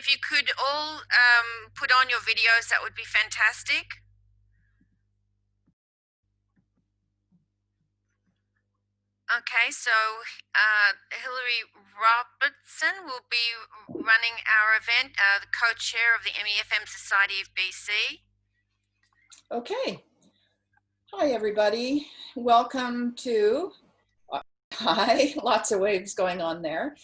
if you could all put on your videos, that would be fantastic. Okay, so Hilary Robertson will be running our event, the co-chair of the MEFM Society of BC. Okay. Hi, everybody. Welcome to, hi, lots of waves going on there.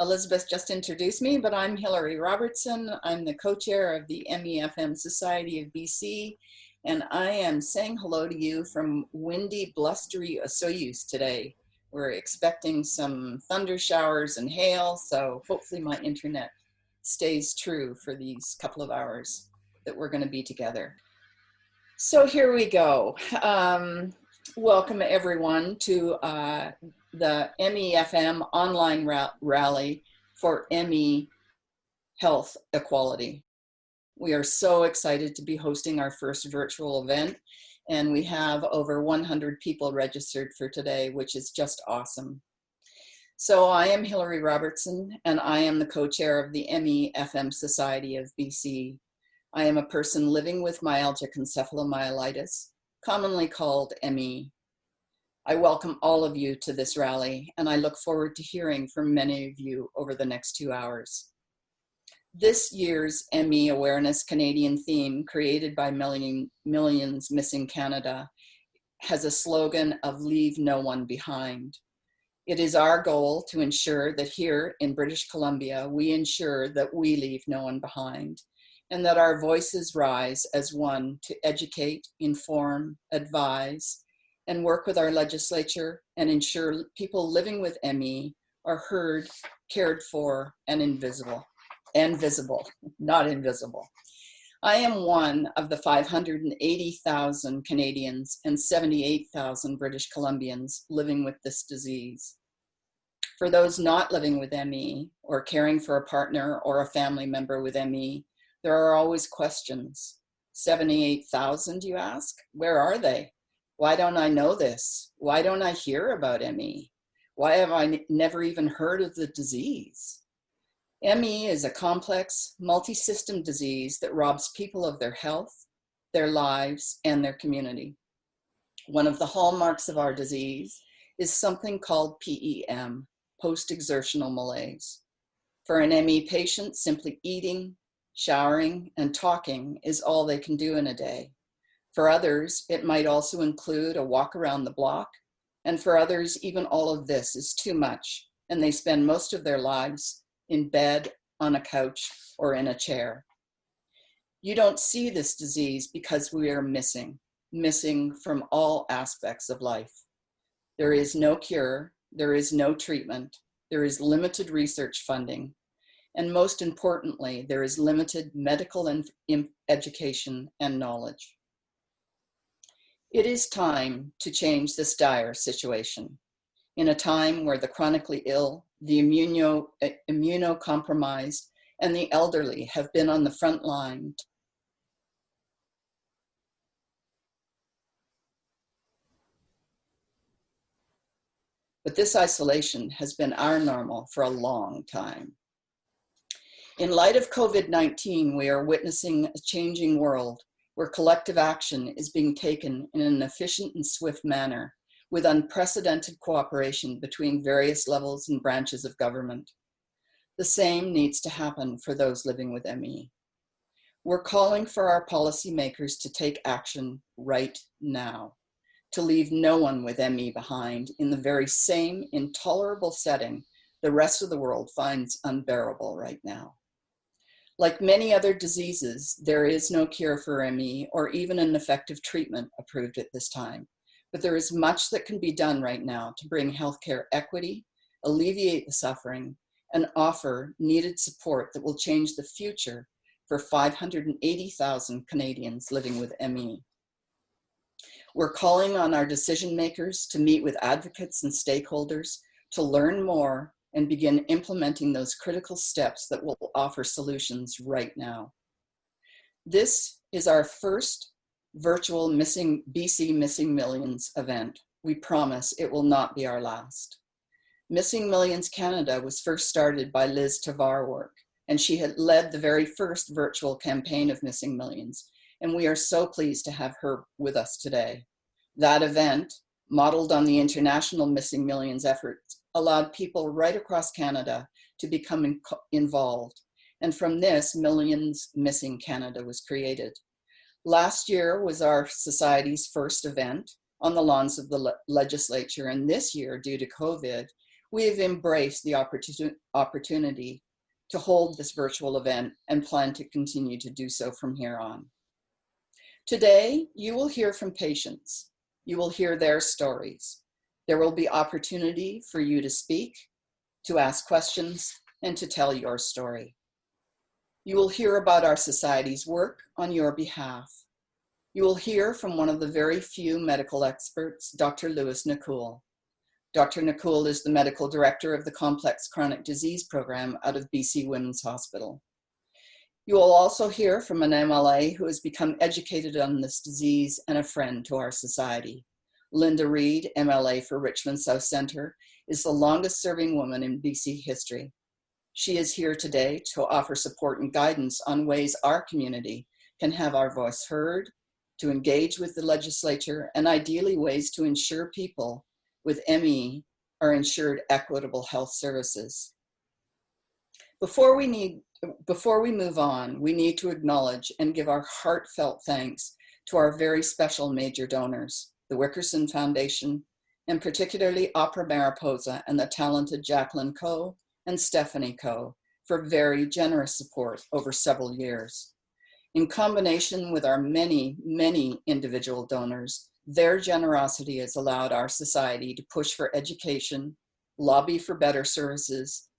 Elizabeth just introduced me, but I'm Hilary Robertson. I'm the co-chair of the MEFM Society of BC, and I am saying hello to you from windy, blustery Osoyoos today. We're expecting some thunder showers and hail, so hopefully my internet stays true for these couple of hours that we're going to be together. So here we go. Welcome everyone to the MEFM online rally for ME health equality. We are so excited to be hosting our first virtual event, and we have over 100 people registered for today, which is just awesome. So I am Hilary Robertson, and I am the co-chair of the MEFM Society of BC. I am a person living with myalgic encephalomyelitis, commonly called ME. I welcome all of you to this rally, and I look forward to hearing from many of you over the next 2 hours. This year's ME Awareness Canadian theme, created by Millions Missing Canada, has a slogan of "Leave No One Behind." It is our goal to ensure that here in British Columbia, we ensure that we leave no one behind, and that our voices rise as one to educate, inform, advise, and work with our legislature and ensure people living with ME are heard, cared for, and visible, not invisible. I am one of the 580,000 Canadians and 78,000 British Columbians living with this disease. For those not living with ME or caring for a partner or a family member with ME, there are always questions. 78,000, you ask? Where are they? Why don't I know this? Why don't I hear about ME? Why have I never even heard of the disease? ME is a complex, multi-system disease that robs people of their health, their lives, and their community. One of the hallmarks of our disease is something called PEM, post-exertional malaise. For an ME patient, simply eating, showering, and talking is all they can do in a day. For others, it might also include a walk around the block, and for others, even all of this is too much, and they spend most of their lives in bed, on a couch, or in a chair. You don't see this disease because we are missing from all aspects of life. There is no cure, there is no treatment, there is limited research funding, and most importantly, there is limited medical education and knowledge. It is time to change this dire situation. In a time where the chronically ill, the immunocompromised, and the elderly have been on the front line. But this isolation has been our normal for a long time. In light of COVID-19, we are witnessing a changing world where collective action is being taken in an efficient and swift manner, with unprecedented cooperation between various levels and branches of government. The same needs to happen for those living with ME. We're calling for our policymakers to take action right now, to leave no one with ME behind in the very same intolerable setting the rest of the world finds unbearable right now. Like many other diseases, there is no cure for ME or even an effective treatment approved at this time. But there is much that can be done right now to bring healthcare equity, alleviate the suffering, and offer needed support that will change the future for 580,000 Canadians living with ME. We're calling on our decision makers to meet with advocates and stakeholders to learn more and begin implementing those critical steps that will offer solutions right now. This is our first virtual BC Missing Millions event. We promise it will not be our last. Missing Millions Canada was first started by Tevaarwerk, and she had led the very first virtual campaign of Missing Millions, and we are so pleased to have her with us today. That event, modeled on the international Missing Millions efforts, allowed people right across Canada to become involved, and from this, Millions Missing Canada was created. Last year was our society's first event on the lawns of the legislature, and this year, due to COVID, we have embraced the opportunity to hold this virtual event and plan to continue to do so from here on. Today, you will hear from patients. You will hear their stories. There will be opportunity for you to speak, to ask questions, and to tell your story. You will hear about our society's work on your behalf. You will hear from one of the very few medical experts, Dr. Nacul. Dr. Nacul is the medical director of the Complex Chronic Disease Program out of BC Women's Hospital. You will also hear from an MLA who has become educated on this disease and a friend to our society. Linda Reid, MLA for Richmond South Centre, is the longest serving woman in BC history. She is here today to offer support and guidance on ways our community can have our voice heard, to engage with the legislature, and ideally ways to ensure people with ME are ensured equitable health services. Before we move on, we need to acknowledge and give our heartfelt thanks to our very special major donors, the Wickerson Foundation, and particularly Opera Mariposa and the talented Jacqueline Co. and Stephanie Co. for very generous support over several years. In combination with our many, many individual donors, their generosity has allowed our society to push for education, lobby for better services,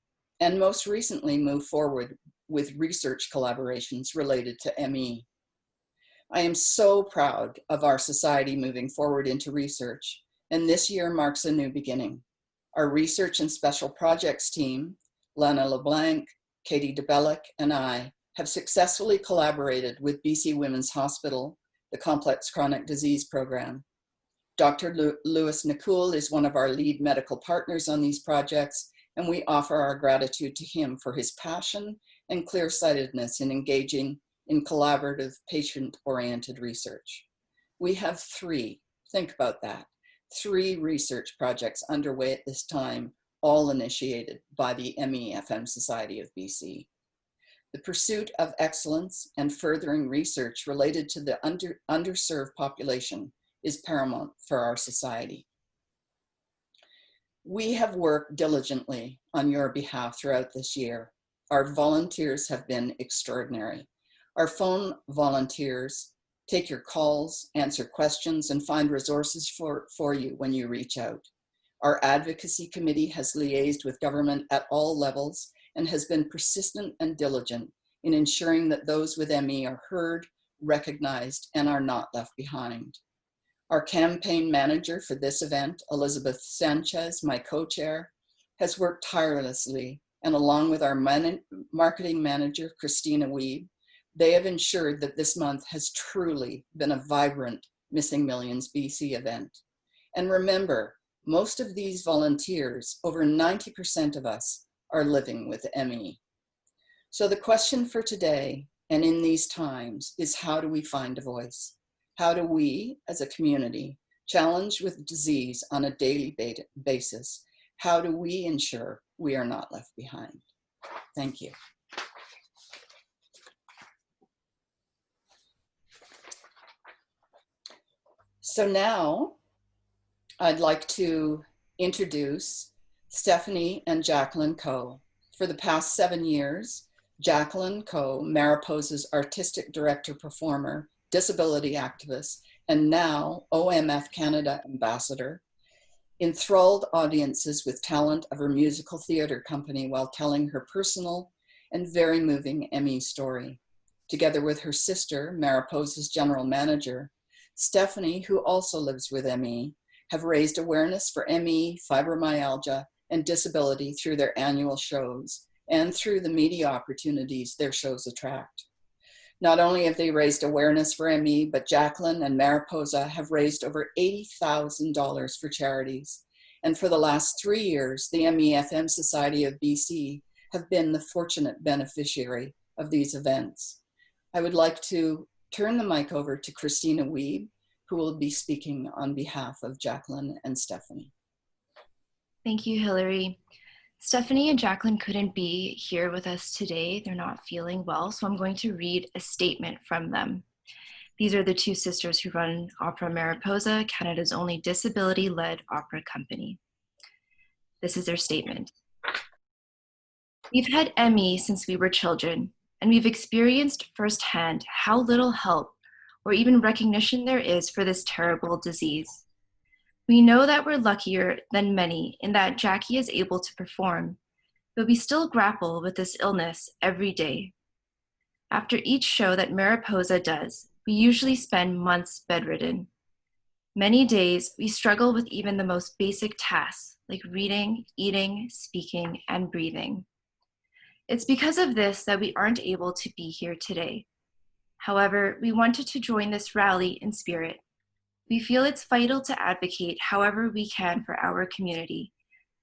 and most recently move forward with research collaborations related to ME. I am so proud of our society moving forward into research, and this year marks a new beginning. Our research and special projects team, Lana LeBlanc, Katie DeBellick, and I have successfully collaborated with BC Women's Hospital, the Complex Chronic Disease Program. Dr. Louis Nacul is one of our lead medical partners on these projects, and we offer our gratitude to him for his passion and clear-sightedness in engaging in collaborative, patient-oriented research. We have think about that, 3 research projects underway at this time, all initiated by the MEFM Society of BC. The pursuit of excellence and furthering research related to the underserved population is paramount for our society. We have worked diligently on your behalf throughout this year. Our volunteers have been extraordinary. Our phone volunteers take your calls, answer questions, and find resources for you when you reach out. Our advocacy committee has liaised with government at all levels and has been persistent and diligent in ensuring that those with ME are heard, recognized, and are not left behind. Our campaign manager for this event, Elizabeth Sanchez, my co-chair, has worked tirelessly, and along with our marketing manager, Christina Weeb, they have ensured that this month has truly been a vibrant Missing Millions BC event. And remember, most of these volunteers, over 90% of us, are living with ME. So the question for today, and in these times, is how do we find a voice? How do we, as a community, challenged with disease on a daily basis, how do we ensure we are not left behind? Thank you. So now I'd like to introduce Stephanie and Jacqueline Co. For the past 7 years, Jacqueline Co., Mariposa's artistic director performer, disability activist, and now OMF Canada ambassador, enthralled audiences with talent of her musical theater company while telling her personal and very moving ME story. Together with her sister, Mariposa's general manager, Stephanie, who also lives with ME, have raised awareness for ME, fibromyalgia, and disability through their annual shows and through the media opportunities their shows attract. Not only have they raised awareness for ME, but Jacqueline and Mariposa have raised over $80,000 for charities. And for the last 3 years, the MEFM Society of BC have been the fortunate beneficiary of these events. I would like to turn the mic over to Christina Wiebe, who will be speaking on behalf of Jacqueline and Stephanie. Thank you, Hilary. Stephanie and Jacqueline couldn't be here with us today. They're not feeling well, so I'm going to read a statement from them. These are the two sisters who run Opera Mariposa, Canada's only disability-led opera company. This is their statement. We've had ME since we were children, and we've experienced firsthand how little help or even recognition there is for this terrible disease. We know that we're luckier than many in that Jackie is able to perform, but we still grapple with this illness every day. After each show that Mariposa does, we usually spend months bedridden. Many days, we struggle with even the most basic tasks like reading, eating, speaking, and breathing. It's because of this that we aren't able to be here today. However, we wanted to join this rally in spirit. We feel it's vital to advocate however we can for our community,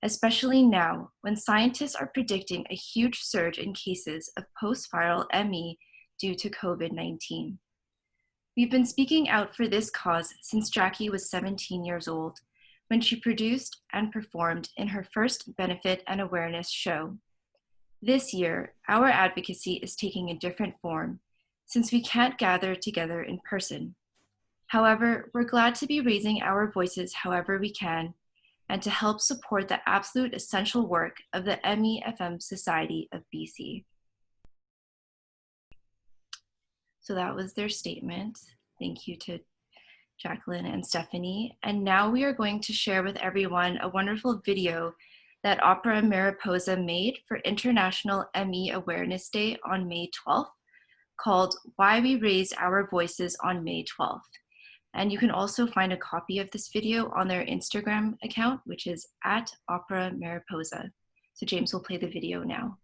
especially now when scientists are predicting a huge surge in cases of post-viral ME due to COVID-19. We've been speaking out for this cause since Jackie was 17 years old, when she produced and performed in her first benefit and awareness show. This year, our advocacy is taking a different form, since we can't gather together in person. However, we're glad to be raising our voices however we can and to help support the absolute essential work of the MEFM Society of BC. So that was their statement. Thank you to Jacqueline and Stephanie. And now we are going to share with everyone a wonderful video that Opera Mariposa made for International ME Awareness Day on May 12th, called Why We Raise Our Voices on May 12th. And you can also find a copy of this video on their Instagram account, which is @Opera Mariposa. So James will play the video now.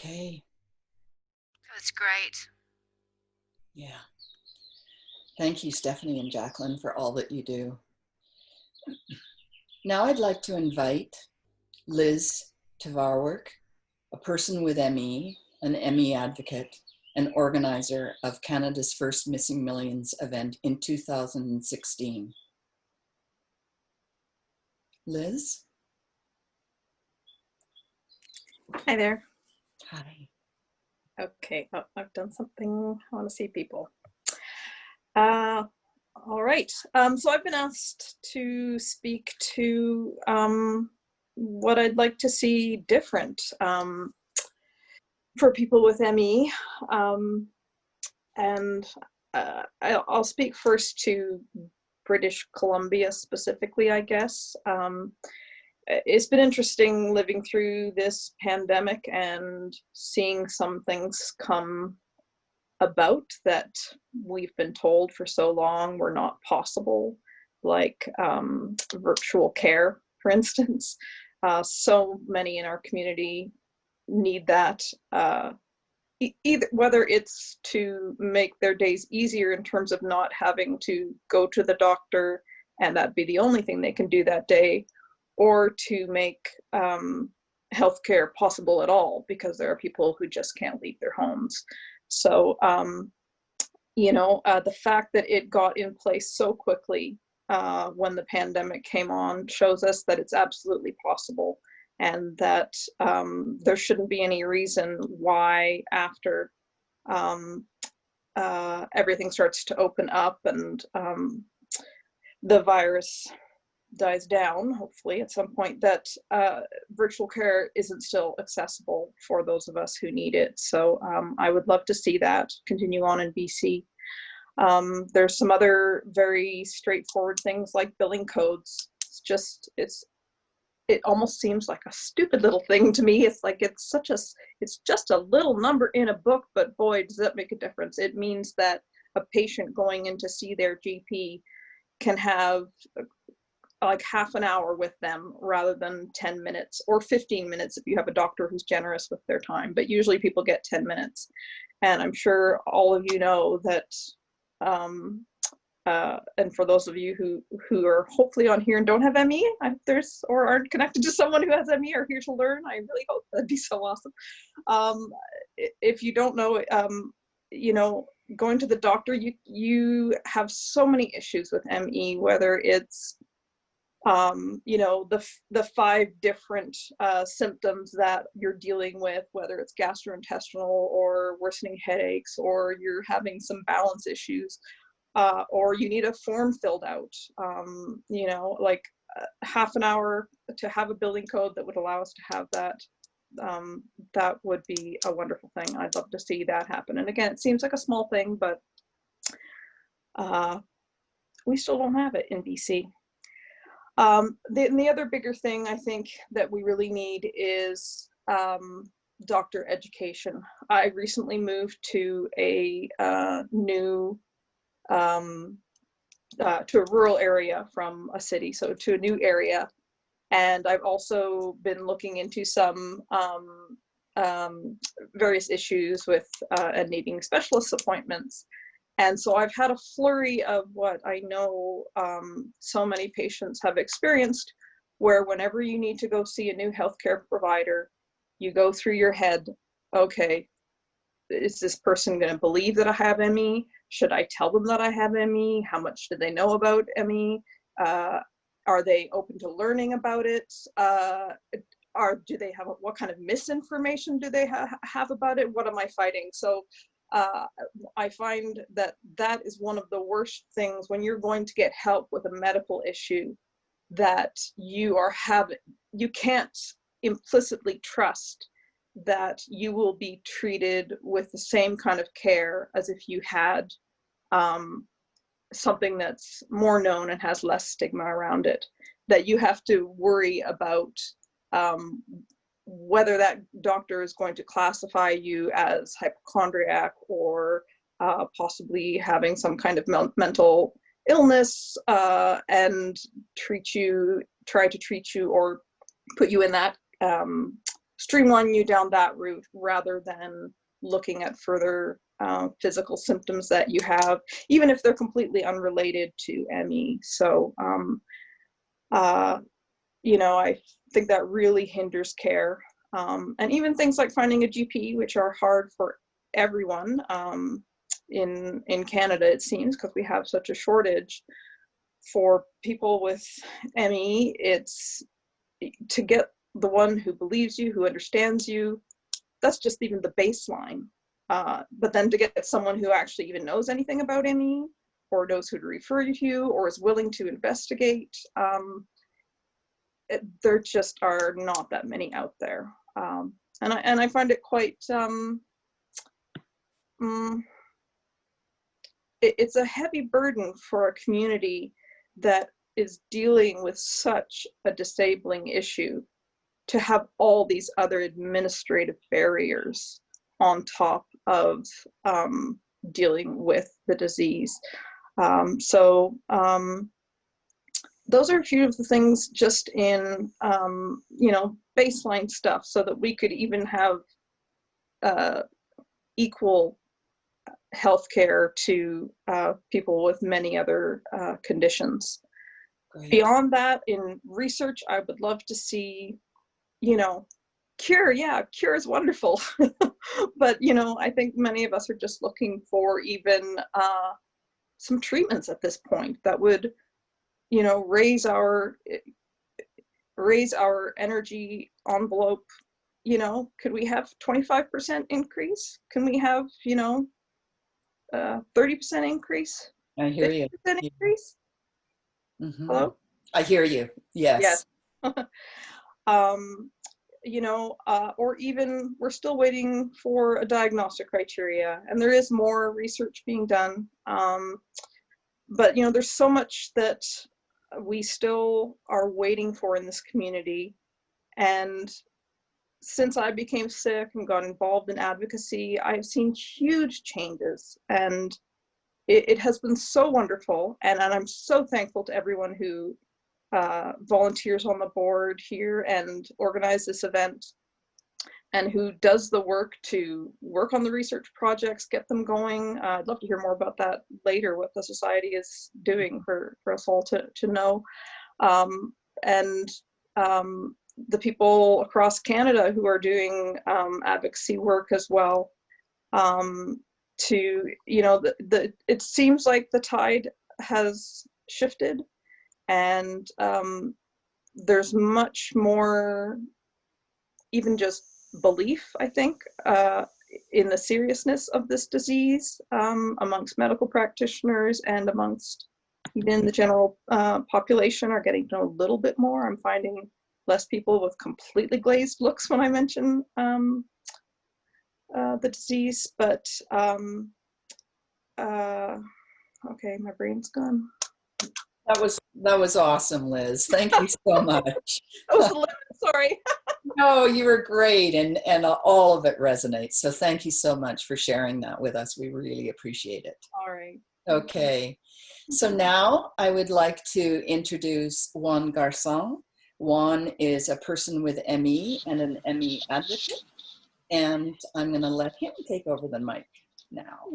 Okay. That's great. Yeah. Thank you, Stephanie and Jacqueline, for all that you do. Now I'd like to invite Liz Tevaarwerk, a person with ME, an ME advocate, and organizer of Canada's first Missing Millions event in 2016. Liz? Hi there. Hi. Okay, oh, I've done something. I want to see people. All right. So I've been asked to speak to what I'd like to see different for people with ME. And I'll speak first to British Columbia specifically, I guess. It's been interesting living through this pandemic and seeing some things come about that we've been told for so long were not possible, like virtual care, for instance. So many in our community need that, either whether it's to make their days easier in terms of not having to go to the doctor and that be the only thing they can do that day, or to make healthcare possible at all, because there are people who just can't leave their homes. So, the fact that it got in place so quickly when the pandemic came on shows us that it's absolutely possible, and that there shouldn't be any reason why after everything starts to open up and the virus dies down, hopefully at some point, that virtual care isn't still accessible for those of us who need it. So I would love to see that continue on in BC. There's some other very straightforward things like billing codes. It almost seems like a stupid little thing to me. It's like it's just a little number in a book, but boy, does that make a difference. It means that a patient going in to see their GP can have like half an hour with them rather than 10 minutes or 15 minutes if you have a doctor who's generous with their time, but usually people get 10 minutes. And I'm sure all of you know that, and for those of you who are hopefully on here and don't have ME, or aren't connected to someone who has ME or here to learn, I really hope that'd be so awesome. If you don't know, going to the doctor, you have so many issues with ME, whether it's the 5 different symptoms that you're dealing with, whether it's gastrointestinal or worsening headaches, or you're having some balance issues, or you need a form filled out, like half an hour to have a billing code that would allow us to have that. That would be a wonderful thing. I'd love to see that happen. And again, it seems like a small thing, but we still don't have it in BC. The other bigger thing I think that we really need is doctor education. I recently moved to a new to a rural area from a city, so to a new area, and I've also been looking into some various issues with and needing specialist appointments. And so I've had a flurry of what I know so many patients have experienced, where whenever you need to go see a new healthcare provider, you go through your head, okay, is this person going to believe that I have ME? Should I tell them that I have ME? How much do they know about ME? Are they open to learning about it? Do they have, what kind of misinformation do they have about it? What am I fighting? So I find that is one of the worst things when you're going to get help with a medical issue, that you can't implicitly trust that you will be treated with the same kind of care as if you had something that's more known and has less stigma around it, that you have to worry about whether that doctor is going to classify you as hypochondriac or possibly having some kind of mental illness and try to treat you or put you in that streamline you down that route rather than looking at further physical symptoms that you have, even if they're completely unrelated to ME. So, you know, I think that really hinders care. And even things like finding a GP, which are hard for everyone in Canada, it seems, because we have such a shortage. For people with ME, it's to get the one who believes you, who understands you, that's just even the baseline. But then to get someone who actually even knows anything about ME, or knows who to refer you to, or is willing to investigate, there just are not that many out there. And I find it quite, it's a heavy burden for a community that is dealing with such a disabling issue to have all these other administrative barriers on top of dealing with the disease. Those are a few of the things just in, you know, baseline stuff, so that we could even have equal healthcare to people with many other conditions. Great. Beyond that, in research, I would love to see, you know, cure. Yeah, cure is wonderful. But, you know, I think many of us are just looking for even some treatments at this point that would, you know, raise our energy envelope. You know, could we have 25% increase? Can we have, you know, 30% increase? I hear you. 50% increase? Mm-hmm. Hello? I hear you. Yes. Yes. You know, or even we're still waiting for a diagnostic criteria, and there is more research being done. But, you know, there's so much that we still are waiting for in this community. And since I became sick and got involved in advocacy, I've seen huge changes, and it has been so wonderful. And I'm so thankful to everyone who volunteers on the board here and organize this event, and who does the work to work on the research projects, get them going. I'd love to hear more about that later, what the society is doing for us all to know. And the people across Canada who are doing advocacy work as well. To, you know, it seems like the tide has shifted, and there's much more, even just belief, I think, in the seriousness of this disease amongst medical practitioners, and amongst even the general population are getting to know a little bit more. I'm finding less people with completely glazed looks when I mention the disease, but okay, my brain's gone. That was awesome, Liz. Thank you so much. That was a limit, sorry. No, you were great, and all of it resonates. So thank you so much for sharing that with us. We really appreciate it. All right. Okay. So now I would like to introduce Juan Garzon. Juan is a person with ME and an ME advocate, and I'm going to let him take over the mic now.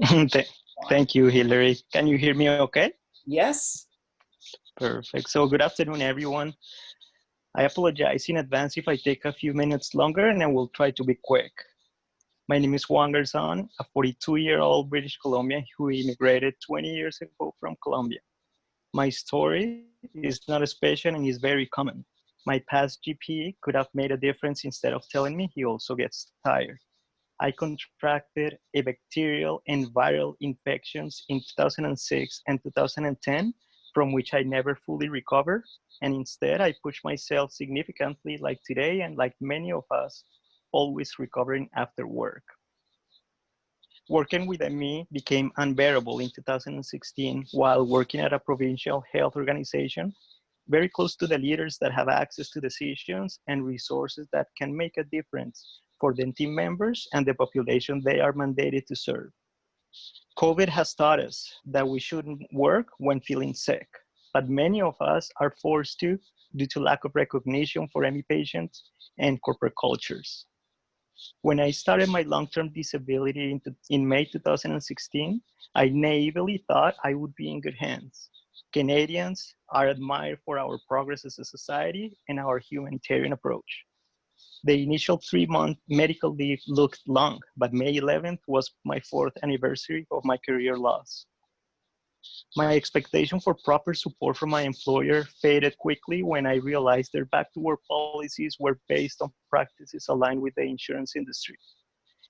Thank you, Hilary. Can you hear me okay? Yes. Perfect. So good afternoon, everyone. I apologize in advance if I take a few minutes longer, and I will try to be quick. My name is Juan Garzon, a 42-year-old British Colombian who immigrated 20 years ago from Colombia. My story is not special and is very common. My past GP could have made a difference instead of telling me he also gets tired. I contracted a bacterial and viral infections in 2006 and 2010, from which I never fully recovered. And instead, I pushed myself significantly like today, and like many of us, always recovering after work. Working with ME became unbearable in 2016 while working at a provincial health organization, very close to the leaders that have access to decisions and resources that can make a difference for the team members and the population they are mandated to serve. COVID has taught us that we shouldn't work when feeling sick, but many of us are forced to due to lack of recognition for ME patients and corporate cultures. When I started my long-term disability in May 2016, I naively thought I would be in good hands. Canadians are admired for our progress as a society and our humanitarian approach. The initial 3-month medical leave looked long, but May 11th was my 4th anniversary of my career loss. My expectation for proper support from my employer faded quickly when I realized their back-to-work policies were based on practices aligned with the insurance industry.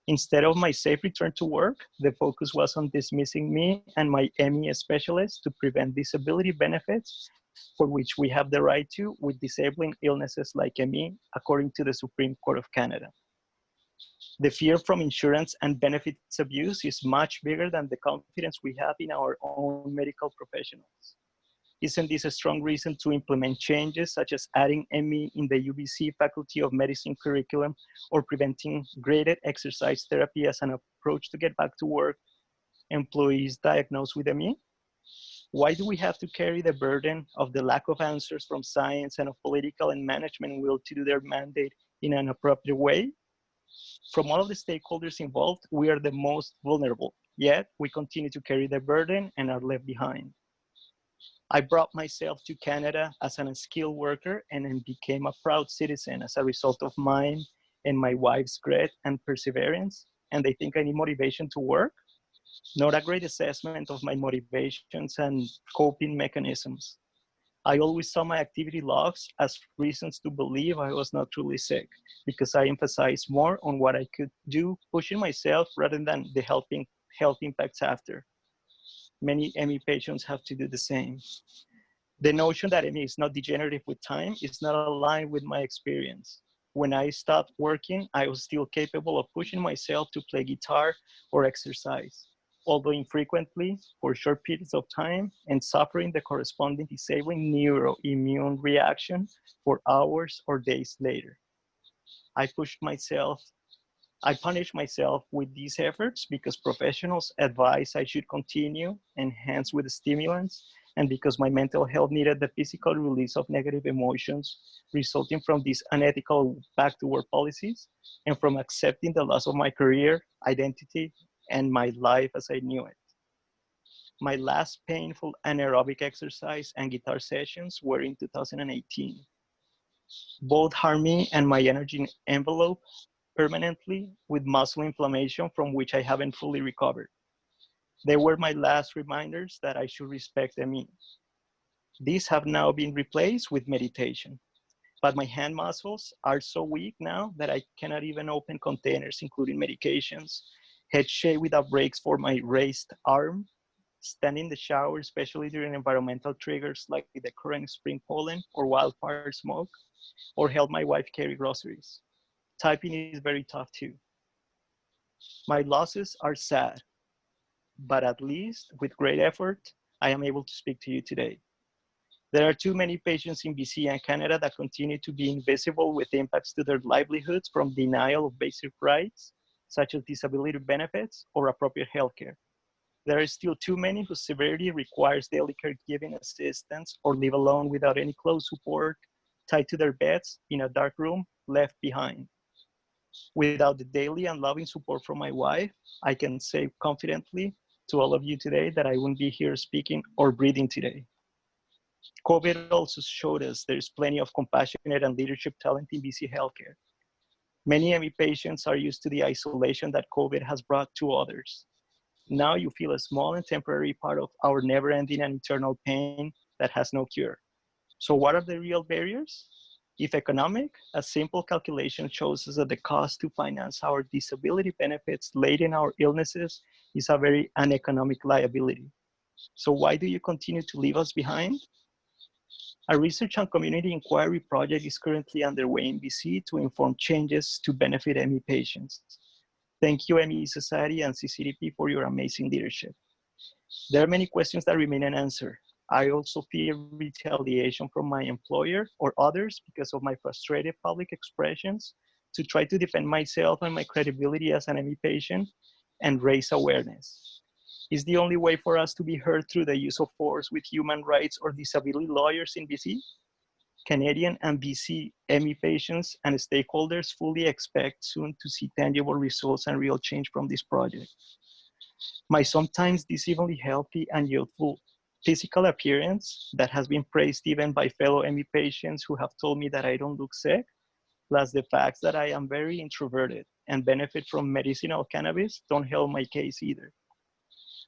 Instead of my safe return to work, the focus was on dismissing me and my ME specialist to prevent disability benefits for which we have the right to with disabling illnesses like ME, according to the Supreme Court of Canada. The fear from insurance and benefits abuse is much bigger than the confidence we have in our own medical professionals. Isn't this a strong reason to implement changes such as adding ME in the UBC Faculty of Medicine curriculum or preventing graded exercise therapy as an approach to get back to work employees diagnosed with ME? Why do we have to carry the burden of the lack of answers from science and of political and management will to do their mandate in an appropriate way? From all of the stakeholders involved, we are the most vulnerable, yet we continue to carry the burden and are left behind. I brought myself to Canada as an unskilled worker and then became a proud citizen as a result of mine and my wife's grit and perseverance. And they think I need motivation to work? Not a great assessment of my motivations and coping mechanisms. I always saw my activity logs as reasons to believe I was not truly sick because I emphasized more on what I could do, pushing myself rather than the health impacts after. Many ME patients have to do the same. The notion that ME is not degenerative with time is not aligned with my experience. When I stopped working, I was still capable of pushing myself to play guitar or exercise, although infrequently for short periods of time and suffering the corresponding disabling neuroimmune reaction for hours or days later. I punished myself with these efforts because professionals advise I should continue, enhance with stimulants, and because my mental health needed the physical release of negative emotions resulting from these unethical back-to-work policies and from accepting the loss of my career, identity, and my life as I knew it. My last painful anaerobic exercise and guitar sessions were in 2018. Both harmed me and my energy envelope permanently with muscle inflammation from which I haven't fully recovered. They were my last reminders that I should respect me. These have now been replaced with meditation, but my hand muscles are so weak now that I cannot even open containers, including medications, head shake without breaks for my raised arm, stand in the shower, especially during environmental triggers like the current spring pollen or wildfire smoke, or help my wife carry groceries. Typing is very tough too. My losses are sad, but at least with great effort, I am able to speak to you today. There are too many patients in BC and Canada that continue to be invisible with impacts to their livelihoods from denial of basic rights, such as disability benefits or appropriate healthcare. There are still too many whose severity requires daily caregiving assistance or live alone without any close support, tied to their beds in a dark room, left behind. Without the daily and loving support from my wife, I can say confidently to all of you today that I wouldn't be here speaking or breathing today. COVID also showed us there's plenty of compassionate and leadership talent in BC healthcare. Many ME patients are used to the isolation that COVID has brought to others. Now you feel a small and temporary part of our never-ending and eternal pain that has no cure. So what are the real barriers? If economic, a simple calculation shows us that the cost to finance our disability benefits late in our illnesses is a very uneconomic liability. So why do you continue to leave us behind? A research and community inquiry project is currently underway in BC to inform changes to benefit ME patients. Thank you, ME Society and CCDP, for your amazing leadership. There are many questions that remain unanswered. I also fear retaliation from my employer or others because of my frustrated public expressions to try to defend myself and my credibility as an ME patient and raise awareness. Is the only way for us to be heard through the use of force with human rights or disability lawyers in BC? Canadian and BC ME patients and stakeholders fully expect soon to see tangible results and real change from this project. My sometimes deceivingly healthy and youthful physical appearance that has been praised even by fellow ME patients who have told me that I don't look sick, plus the fact that I am very introverted and benefit from medicinal cannabis don't help my case either.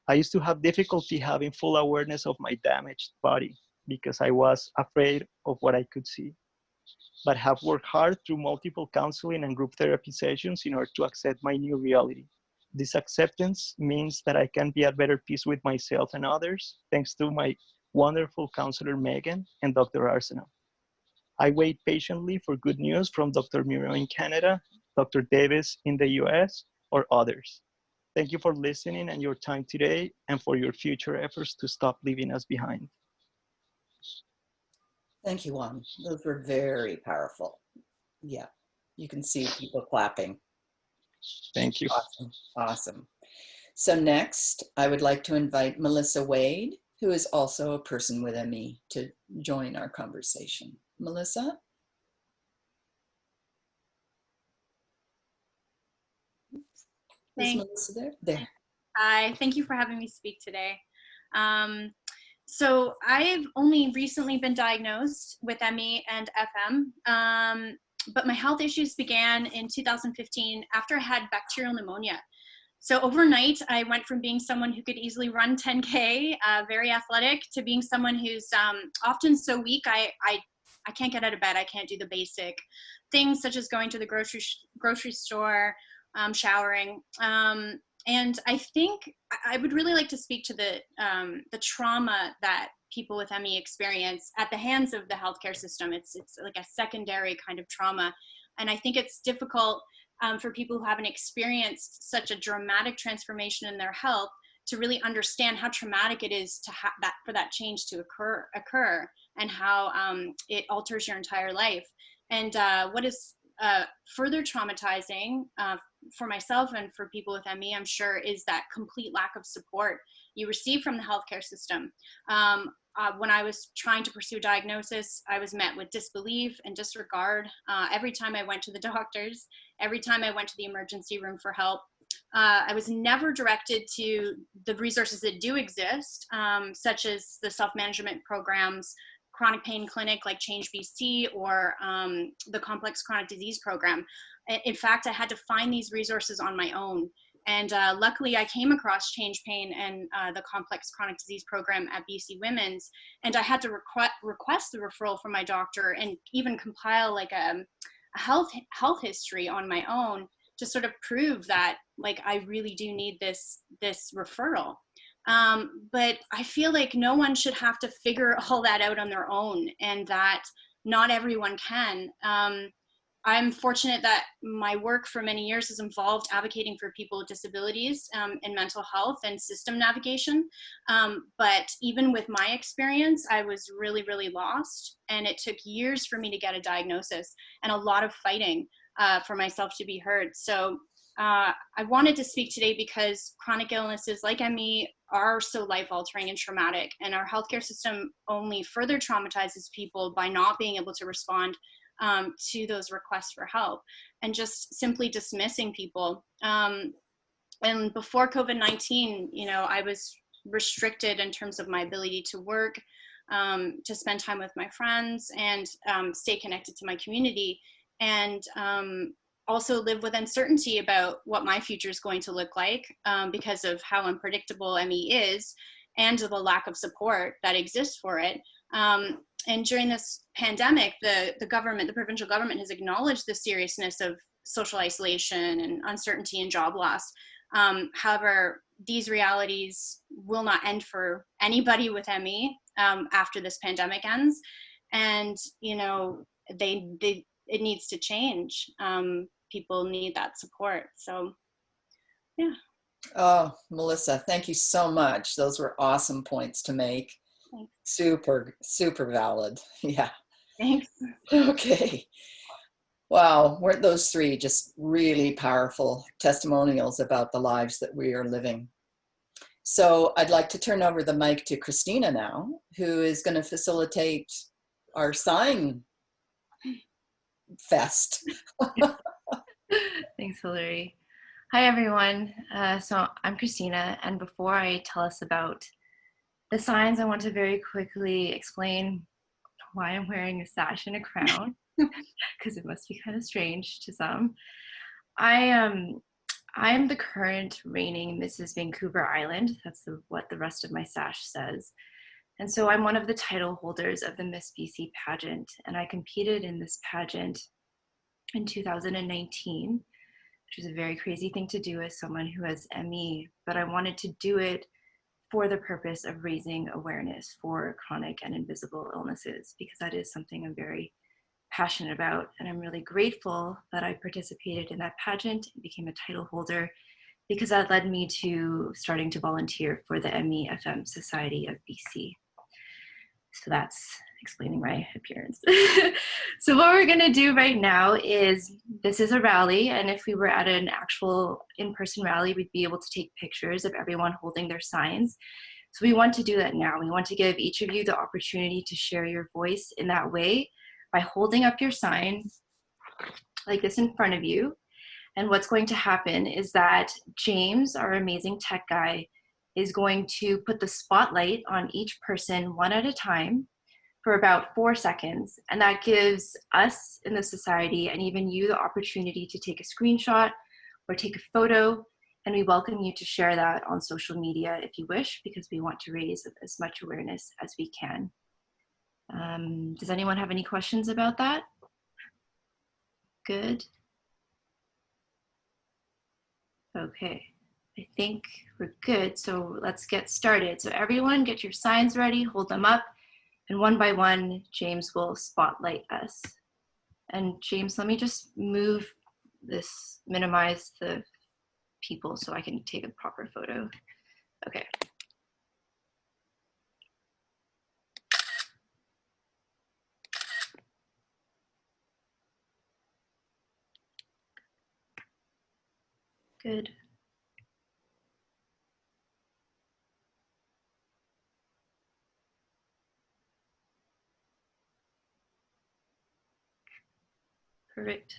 I used to have difficulty having full awareness of my damaged body because I was afraid of what I could see, but have worked hard through multiple counseling and group therapy sessions in order to accept my new reality. This acceptance means that I can be at better peace with myself and others, thanks to my wonderful counselor, Megan, and Dr. Arsenal. I wait patiently for good news from Dr. Miro in Canada, Dr. Davis in the US, or others. Thank you for listening and your time today and for your future efforts to stop leaving us behind. Thank you, Juan. Those were very powerful. Yeah, you can see people clapping. Thank you. Awesome, awesome. So next, I would like to invite Melissa Wade, who is also a person with ME, to join our conversation. Melissa? Is Melissa there? There. Hi, thank you for having me speak today. So I've only recently been diagnosed with ME and FM, but my health issues began in 2015 after I had bacterial pneumonia. So overnight, I went from being someone who could easily run 10K, very athletic, to being someone who's often so weak, I can't get out of bed. I can't do the basic things such as going to the grocery store, showering. And I think I would really like to speak to the trauma that people with ME experience at the hands of the healthcare system. It's like a secondary kind of trauma. And I think it's difficult for people who haven't experienced such a dramatic transformation in their health to really understand how traumatic it is to for that change to occur and how it alters your entire life. And what is further traumatizing for myself and for people with ME, I'm sure, is that complete lack of support you receive from the healthcare system. When I was trying to pursue a diagnosis, I was met with disbelief and disregard every time I went to the doctors, every time I went to the emergency room for help. I was never directed to the resources that do exist, such as the self-management programs, chronic pain clinic like Change BC, or the complex chronic disease program. In fact, I had to find these resources on my own. And luckily I came across Change Pain and the complex chronic disease program at BC Women's. And I had to request the referral from my doctor and even compile like a health history on my own to sort of prove that like I really do need this referral. But I feel like no one should have to figure all that out on their own, and that not everyone can. I'm fortunate that my work for many years has involved advocating for people with disabilities in mental health and system navigation. But even with my experience, I was really, really lost. And it took years for me to get a diagnosis and a lot of fighting for myself to be heard. So I wanted to speak today because chronic illnesses like ME are so life-altering and traumatic, and our healthcare system only further traumatizes people by not being able to respond to those requests for help and just simply dismissing people. And before COVID-19, you know, I was restricted in terms of my ability to work, to spend time with my friends, and stay connected to my community, and also live with uncertainty about what my future is going to look like because of how unpredictable ME is and the lack of support that exists for it. And during this pandemic, the government, the provincial government, has acknowledged the seriousness of social isolation and uncertainty and job loss. However, these realities will not end for anybody with ME after this pandemic ends. And, you know, it needs to change. People need that support. So, yeah. Oh, Melissa, thank you so much. Those were awesome points to make. Thanks. Super, super valid. Yeah. Thanks. Okay. Wow, weren't those three just really powerful testimonials about the lives that we are living? So I'd like to turn over the mic to Christina now, who is going to facilitate our sign fest. Thanks, Hilary. Hi, everyone. So I'm Christina, and before I tell us about the signs, I want to very quickly explain why I'm wearing a sash and a crown, because it must be kind of strange to some. I'm the current reigning Mrs. Vancouver Island. That's what the rest of my sash says. And so I'm one of the title holders of the Miss BC pageant, and I competed in this pageant in 2019, which was a very crazy thing to do as someone who has ME, but I wanted to do it for the purpose of raising awareness for chronic and invisible illnesses, because that is something I'm very passionate about. And I'm really grateful that I participated in that pageant and became a title holder, because that led me to starting to volunteer for the MEFM Society of BC. So that's explaining my appearance. So what we're gonna do right now is, this is a rally, and if we were at an actual in-person rally, we'd be able to take pictures of everyone holding their signs. So we want to do that now. We want to give each of you the opportunity to share your voice in that way by holding up your sign like this in front of you. And what's going to happen is that James, our amazing tech guy, is going to put the spotlight on each person one at a time for about 4 seconds. And that gives us in the society and even you the opportunity to take a screenshot or take a photo. And we welcome you to share that on social media if you wish, because we want to raise as much awareness as we can. Does anyone have any questions about that? Good. Okay, I think we're good. So let's get started. So everyone get your signs ready, hold them up, and one by one, James will spotlight us. And James, let me just move this, minimize the people so I can take a proper photo. Okay. Good. Perfect.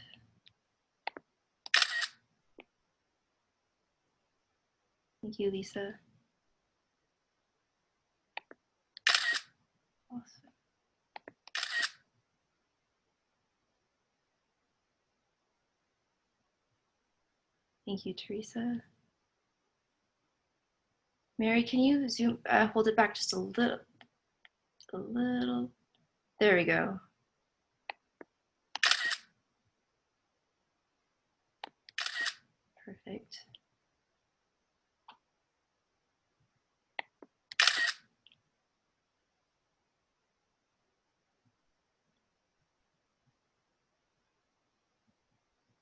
Thank you, Lisa. Awesome. Thank you, Teresa. Mary, can you zoom, hold it back just a little? There we go. Perfect.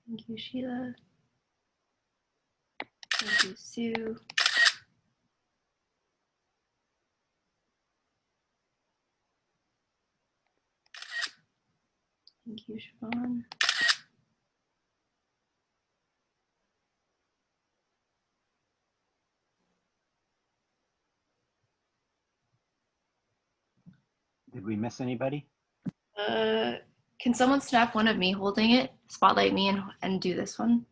Thank you, Sheila. Thank you, Sue. Thank you, Siobhan. Did we miss anybody? Can someone snap one of me holding it, spotlight me, and do this one?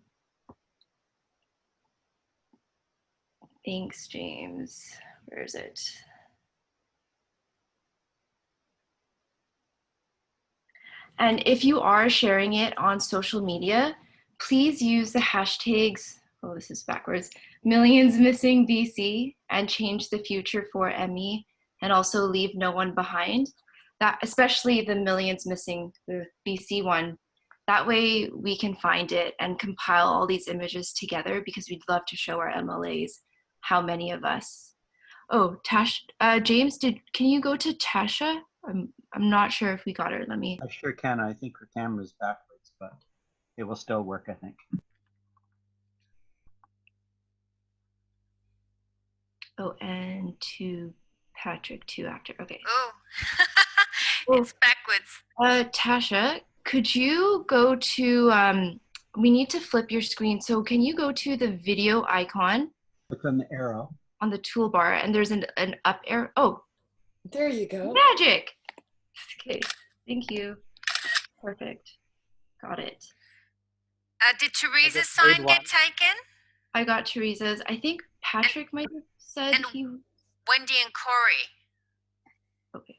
Thanks, James. Where is it? And if you are sharing it on social media, please use the hashtags, oh, this is backwards, Millions Missing BC and Change the Future for ME, and also Leave No One Behind. That, especially the Millions Missing, the BC one. That way we can find it and compile all these images together, because we'd love to show our MLAs how many of us. Oh, James, can you go to Tasha? I'm not sure if we got her. Let me. I sure can. I think her camera's backwards, but it will still work, I think. Oh, and to Patrick, to after. Okay. Oh, it's backwards. Tasha, could you go to, we need to flip your screen. So can you go to the video icon? Click on the arrow. On the toolbar, and there's an up arrow. Oh. There you go. Magic. Okay. Thank you. Perfect. Got it. Did Teresa's just made sign one. get taken? I got Teresa's. I think Patrick might have said and- he. Wendy and Corey. Okay.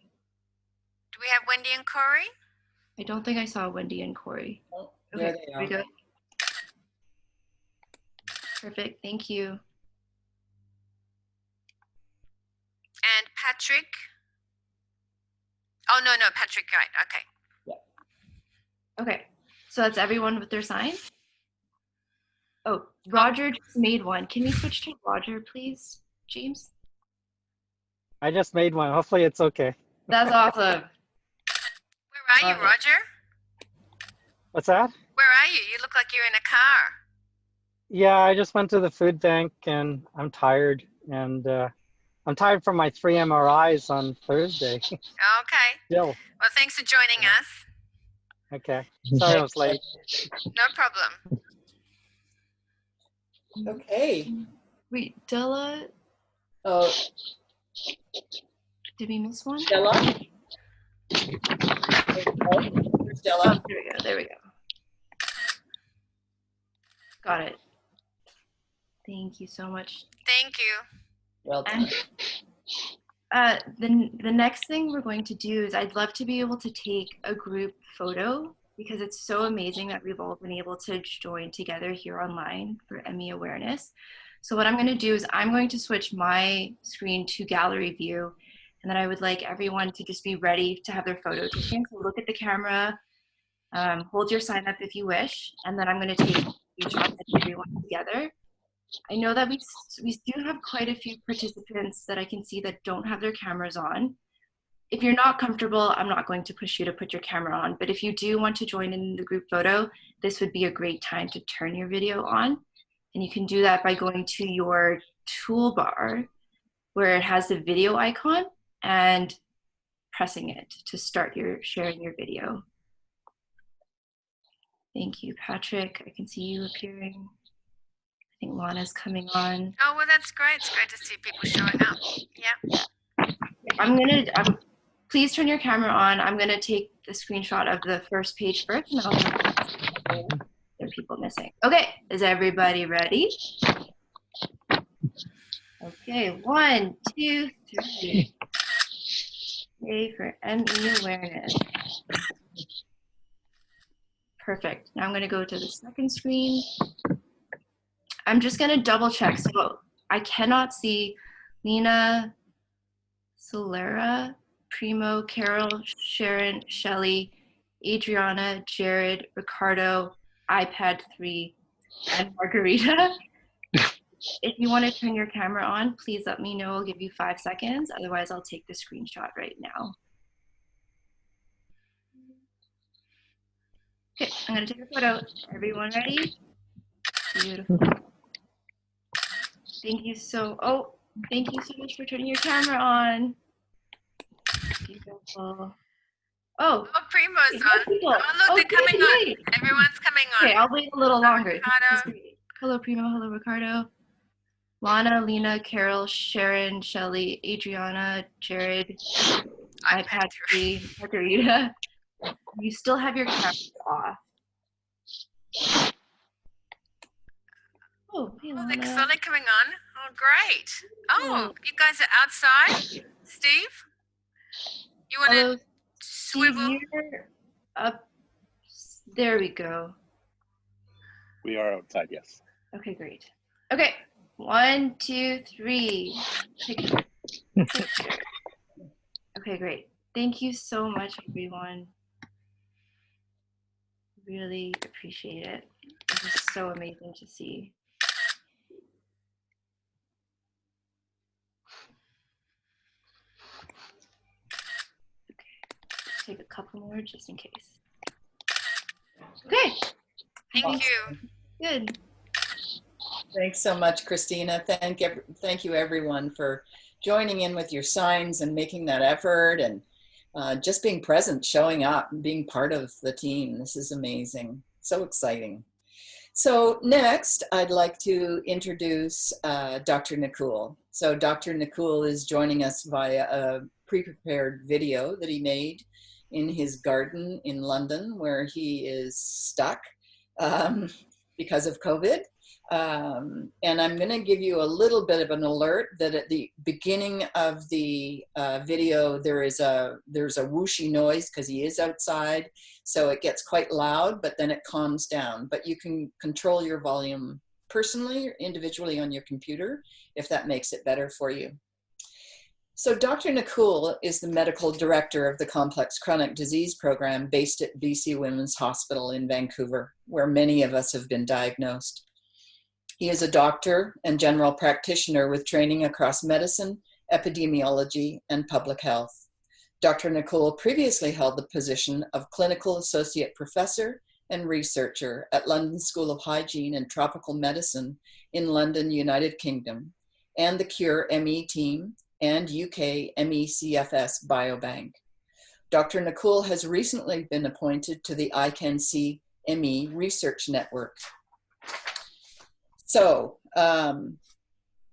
Do we have Wendy and Corey? I don't think I saw Wendy and Corey. Oh, Okay, there they here we are. go. Perfect. Thank you. And Patrick? Oh, no, Patrick, right, okay. Okay. So that's everyone with their sign? Oh, Roger just made one. Can we switch to Roger, please, James? I just made one. Hopefully it's okay. That's awesome. Where are you, Love it. Roger? What's that? Where are you? You look like you're in a car. Yeah, I just went to the food bank and I'm tired. And I'm tired from my 3 MRIs on Thursday. Okay. Still. Well, thanks for joining us. Okay. Sorry I was late. No problem. Okay. Wait, Della, Oh, did we miss one? Stella? Oh, Stella? there we go. Got it. Thank you so much. Thank you. Well done. And the next thing we're going to do is I'd love to be able to take a group photo because it's so amazing that we've all been able to join together here online for ME awareness. So what I'm going to do is I'm going to switch my screen to gallery view, and then I would like everyone to just be ready to have their photo taken. So look at the camera, hold your sign up if you wish, and then I'm going to take a screenshot of everyone together. I know that we do have quite a few participants that I can see that don't have their cameras on. If you're not comfortable, I'm not going to push you to put your camera on, but if you do want to join in the group photo, this would be a great time to turn your video on. And you can do that by going to your toolbar where it has the video icon and pressing it to start sharing your video. Thank you, Patrick. I can see you appearing. I think Lana's coming on. Oh, well, that's great. It's great to see people showing up. Yeah. Please turn your camera on. I'm gonna take the screenshot of the first page first, and then I'll there are people missing. Okay, is everybody ready? Okay, 1, 2, 3. Yay for ME awareness. Perfect. Now I'm gonna go to the second screen. I'm just gonna double check. So I cannot see Lena, Solera, Primo, Carol, Sharon, Shelly, Adriana, Jared, Ricardo, iPad 3, and Margarita. If you want to turn your camera on, please let me know. I'll give you 5 seconds. Otherwise, I'll take the screenshot right now. Okay, I'm going to take a photo. Everyone ready? Beautiful. Thank you so much for turning your camera on. Beautiful. Oh, Primo's on. people. Oh, look, they're coming on. Great. Everyone's coming on. Okay, I'll wait a little longer. Ricardo. Hello, Primo. Hello, Ricardo. Lana, Lena, Carol, Sharon, Shelly, Adriana, Jared, iPad 3, Margarita. You still have your camera off. Oh, hey, Oh, Lana. they're slowly coming on. Oh, great. Oh, you guys are outside? Steve? You want Hello, to Steve, swivel? you're up. There we go. We are outside, yes. Okay, great. Okay, 1, 2, 3. Picture. Okay, great. Thank you so much, everyone. Really appreciate it. It was so amazing to see. Okay, take a couple more just in case. Okay. Thank you. Good. Thanks so much, Christina. Thank you, everyone, for joining in with your signs and making that effort and just being present, showing up, and being part of the team. This is amazing. So exciting. So next, I'd like to introduce Dr. Nacul. So Dr. Nacul is joining us via a pre-prepared video that he made in his garden in London, where he is stuck because of COVID. And I'm going to give you a little bit of an alert that at the beginning of the video, there's a whooshy noise because he is outside. So it gets quite loud, but then it calms down. But you can control your volume personally or individually on your computer if that makes it better for you. So Dr. Nacul is the medical director of the Complex Chronic Disease Program based at BC Women's Hospital in Vancouver, where many of us have been diagnosed. He is a doctor and general practitioner with training across medicine, epidemiology, and public health. Dr. Nacul previously held the position of clinical associate professor and researcher at London School of Hygiene and Tropical Medicine in London, United Kingdom, and the Cure ME team and UK MECFS Biobank. Dr. Nacul has recently been appointed to the ICANC ME Research Network. So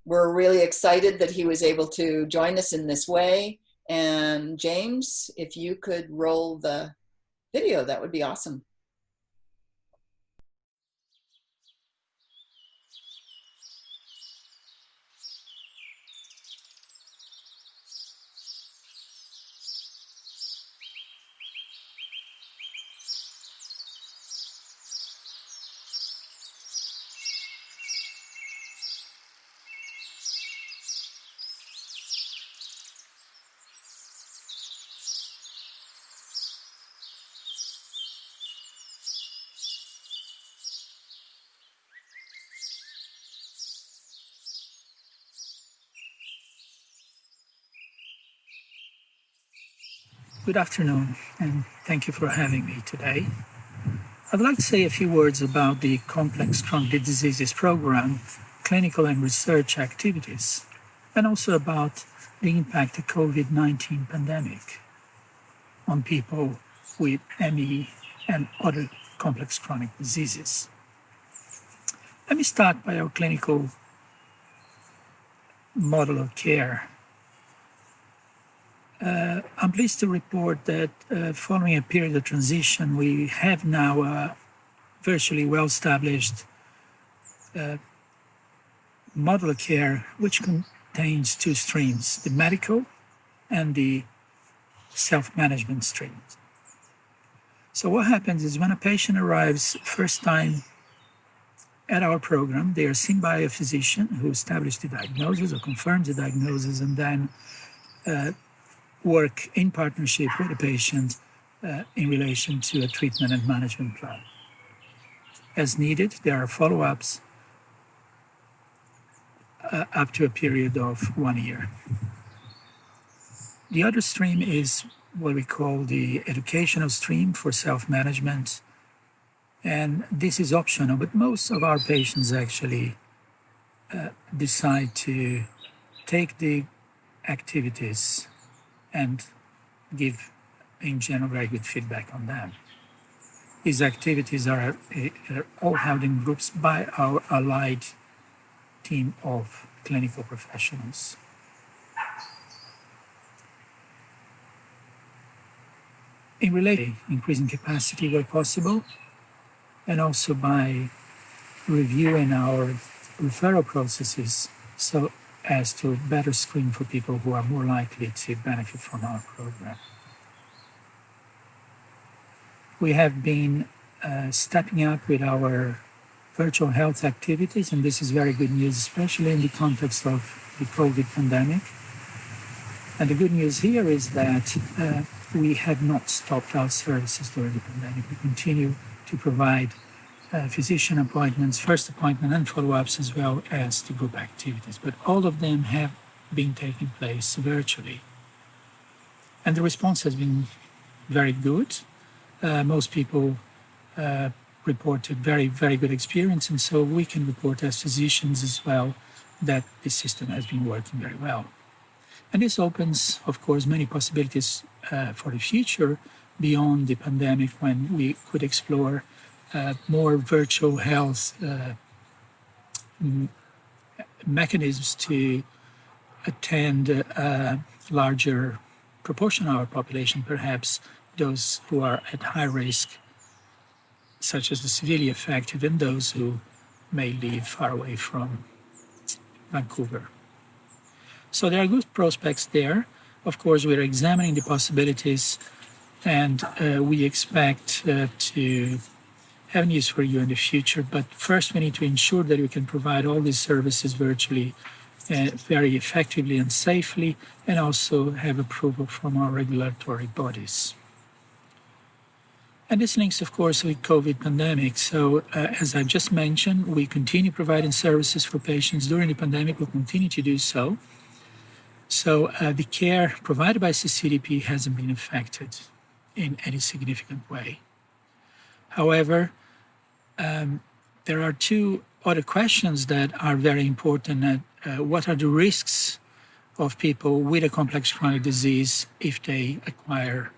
we're really excited that he was able to join us in this way. And James, if you could roll the video, that would be awesome. Good afternoon, and thank you for having me today. I'd like to say a few words about the Complex Chronic Diseases Program, clinical and research activities, and also about the impact of COVID-19 pandemic on people with ME and other complex chronic diseases. Let me start by our clinical model of care. I'm pleased to report that following a period of transition, we have now a virtually well-established model of care which contains two streams, the medical and the self-management streams. So what happens is when a patient arrives first time at our program, they are seen by a physician who establishes the diagnosis or confirms the diagnosis, and then work in partnership with the patient in relation to a treatment and management plan. As needed, there are follow-ups up to a period of 1 year. The other stream is what we call the educational stream for self-management, and this is optional, but most of our patients actually decide to take the activities and give, in general, very good feedback on them. These activities are all held in groups by our allied team of clinical professionals. In relation to increasing capacity where possible, and also by reviewing our referral processes so as to better screen for people who are more likely to benefit from our program. We have been stepping up with our virtual health activities, and this is very good news, especially in the context of the COVID pandemic. And the good news here is that we have not stopped our services during the pandemic. We continue to provide physician appointments, first appointment and follow-ups, as well as the group activities. But all of them have been taking place virtually. And the response has been very good. Most people reported very, very good experience, and so we can report as physicians as well that this system has been working very well. And this opens, of course, many possibilities for the future beyond the pandemic, when we could explore more virtual health mechanisms to attend a larger proportion of our population, perhaps those who are at high risk, such as the severely affected and those who may live far away from Vancouver. So there are good prospects there. Of course, we're examining the possibilities, and we expect to have news for you in the future. But first, we need to ensure that we can provide all these services virtually very effectively and safely, and also have approval from our regulatory bodies. And this links, of course, with COVID pandemic. So as I've just mentioned, we continue providing services for patients during the pandemic. We'll continue to do so. So the care provided by CCDP hasn't been affected in any significant way. However, there are two other questions that are very important. What are the risks of people with a complex chronic disease if they acquire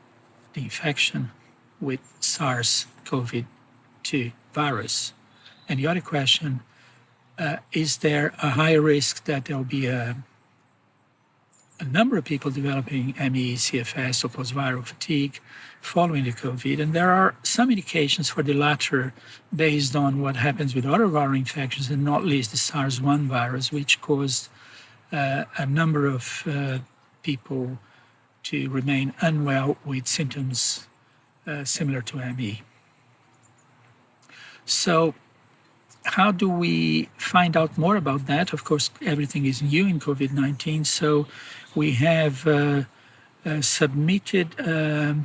the infection with SARS-CoV-2 virus? And the other question, is there a higher risk that there will be a number of people developing ME, CFS, or post-viral fatigue following the COVID? And there are some indications for the latter based on what happens with other viral infections, and not least the SARS-1 virus, which caused a number of people to remain unwell with symptoms similar to ME. So how do we find out more about that? Of course, everything is new in COVID-19, so we have submitted a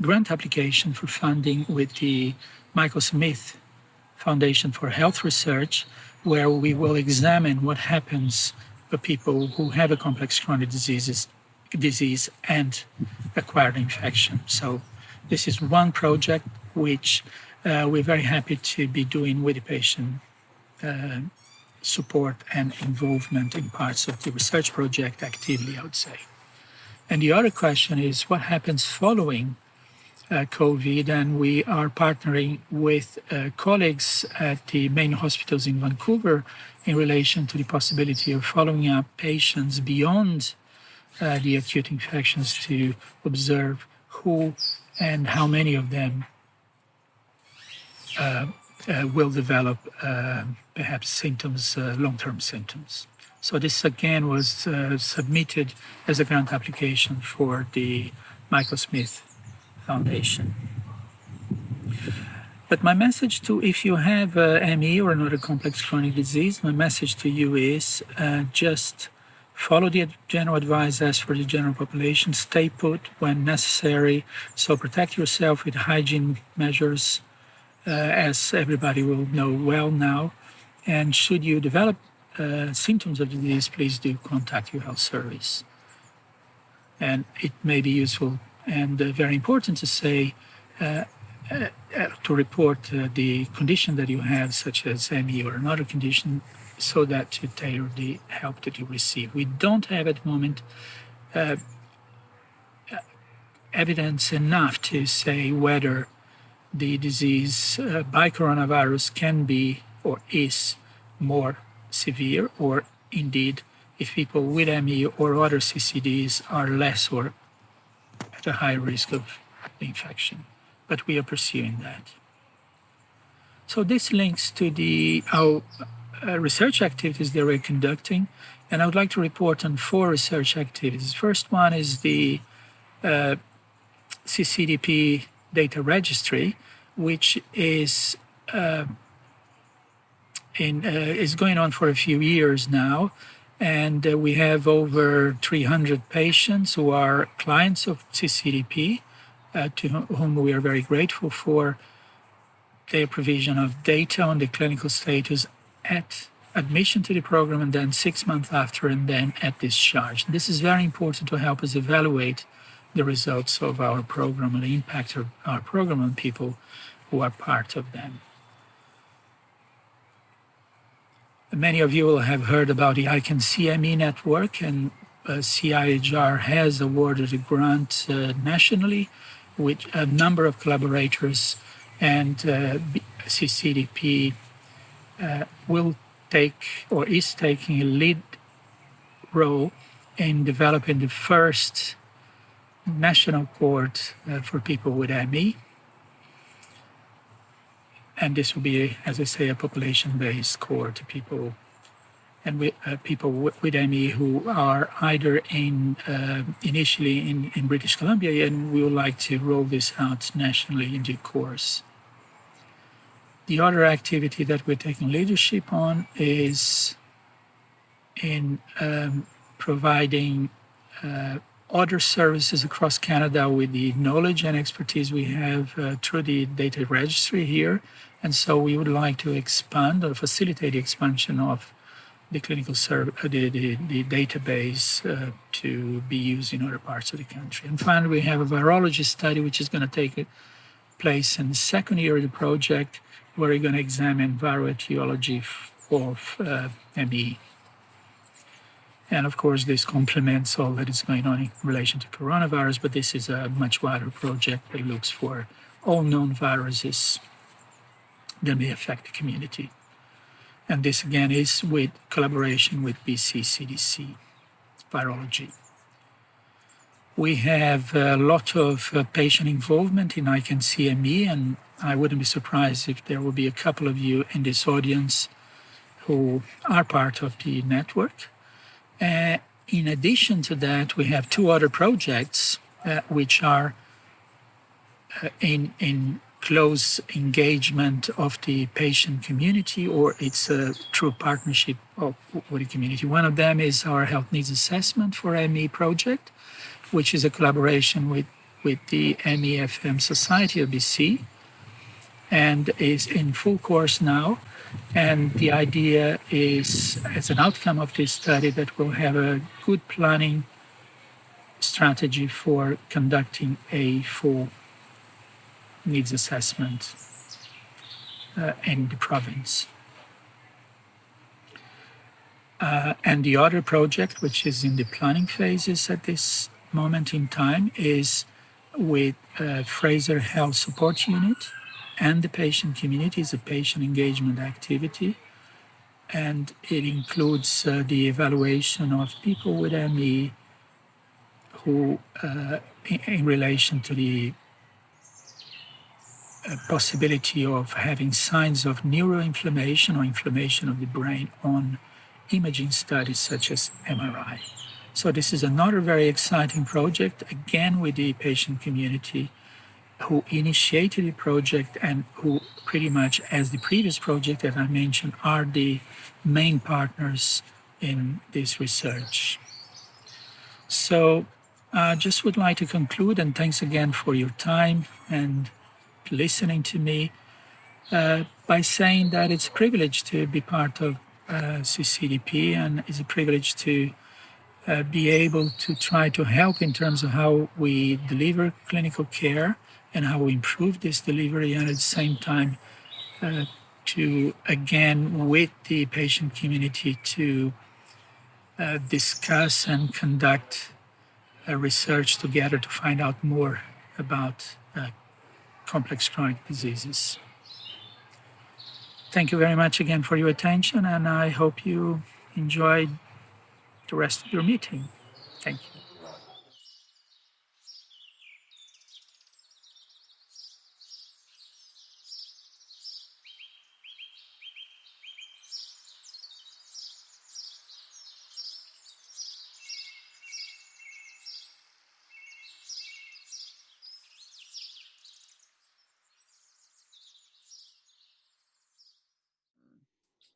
grant application for funding with the Michael Smith Foundation for Health Research, where we will examine what happens for people who have a complex chronic disease and acquired infection. So this is one project which we're very happy to be doing with the patient support and involvement in parts of the research project actively, I would say. And the other question is what happens following COVID, and we are partnering with colleagues at the main hospitals in Vancouver in relation to the possibility of following up patients beyond the acute infections to observe who and how many of them will develop perhaps symptoms, long-term symptoms. So this again was submitted as a grant application for the Michael Smith Foundation. But my message to, if you have ME or another complex chronic disease, my message to you is just follow the general advice as for the general population, stay put when necessary, so protect yourself with hygiene measures, as everybody will know well now. And should you develop symptoms of the disease, please do contact your health service. And it may be useful and very important to say, to report the condition that you have, such as ME or another condition, so that to tailor the help that you receive. We don't have at the moment evidence enough to say whether the disease by coronavirus can be or is more severe, or indeed if people with ME or other CCDs are less or at a high risk of infection. But we are pursuing that. So this links to our research activities that we're conducting, and I would like to report on 4 research activities. First one is the CCDP data registry, which is going on for a few years now, and we have over 300 patients who are clients of CCDP, to whom we are very grateful for their provision of data on the clinical status at admission to the program, and then 6 months after, and then at discharge. This is very important to help us evaluate the results of our program and the impact of our program on people who are part of them. Many of you will have heard about the I Can See ME network, and CIHR has awarded a grant nationally with a number of collaborators, and CCDP will take or is taking a lead role in developing the first national court for people with ME. And this will be, as I say, a population-based court, people and people with ME who are either initially in British Columbia, and we would like to roll this out nationally in due course. The other activity that we're taking leadership on is in providing other services across Canada with the knowledge and expertise we have through the data registry here. And so we would like to expand or facilitate the expansion of the clinical the database to be used in other parts of the country. And finally, we have a virology study which is going to take place in the second year of the project, where we're going to examine viral etiology of ME. And of course, this complements all that is going on in relation to coronavirus, but this is a much wider project that looks for all known viruses that may affect the community. And this again is with collaboration with BC CDC virology. We have a lot of patient involvement in ICANN-CME, and I wouldn't be surprised if there will be a couple of you in this audience who are part of the network. In addition to that, we have two other projects which are in close engagement of the patient community, or it's a true partnership with the community. One of them is our health needs assessment for ME project, which is a collaboration with the MEFM Society of BC, and is in full course now. And the idea is, as an outcome of this study, that we'll have a good planning strategy for conducting a full needs assessment in the province. And the other project, which is in the planning phases at this moment in time, is with Fraser Health Support Unit and the patient community. Is a patient engagement activity, and it includes the evaluation of people with ME who, in relation to the possibility of having signs of neuroinflammation or inflammation of the brain on imaging studies such as MRI. So this is another very exciting project, again with the patient community, who initiated the project and who pretty much, as the previous project that I mentioned, are the main partners in this research. So I just would like to conclude, and thanks again for your time and listening to me, by saying that it's a privilege to be part of CCDP, and it's a privilege to be able to try to help in terms of how we deliver clinical care and how we improve this delivery, and at the same time to, again, with the patient community, to discuss and conduct research together to find out more about complex chronic diseases. Thank you very much again for your attention, and I hope you enjoyed the rest of your meeting. Thank you.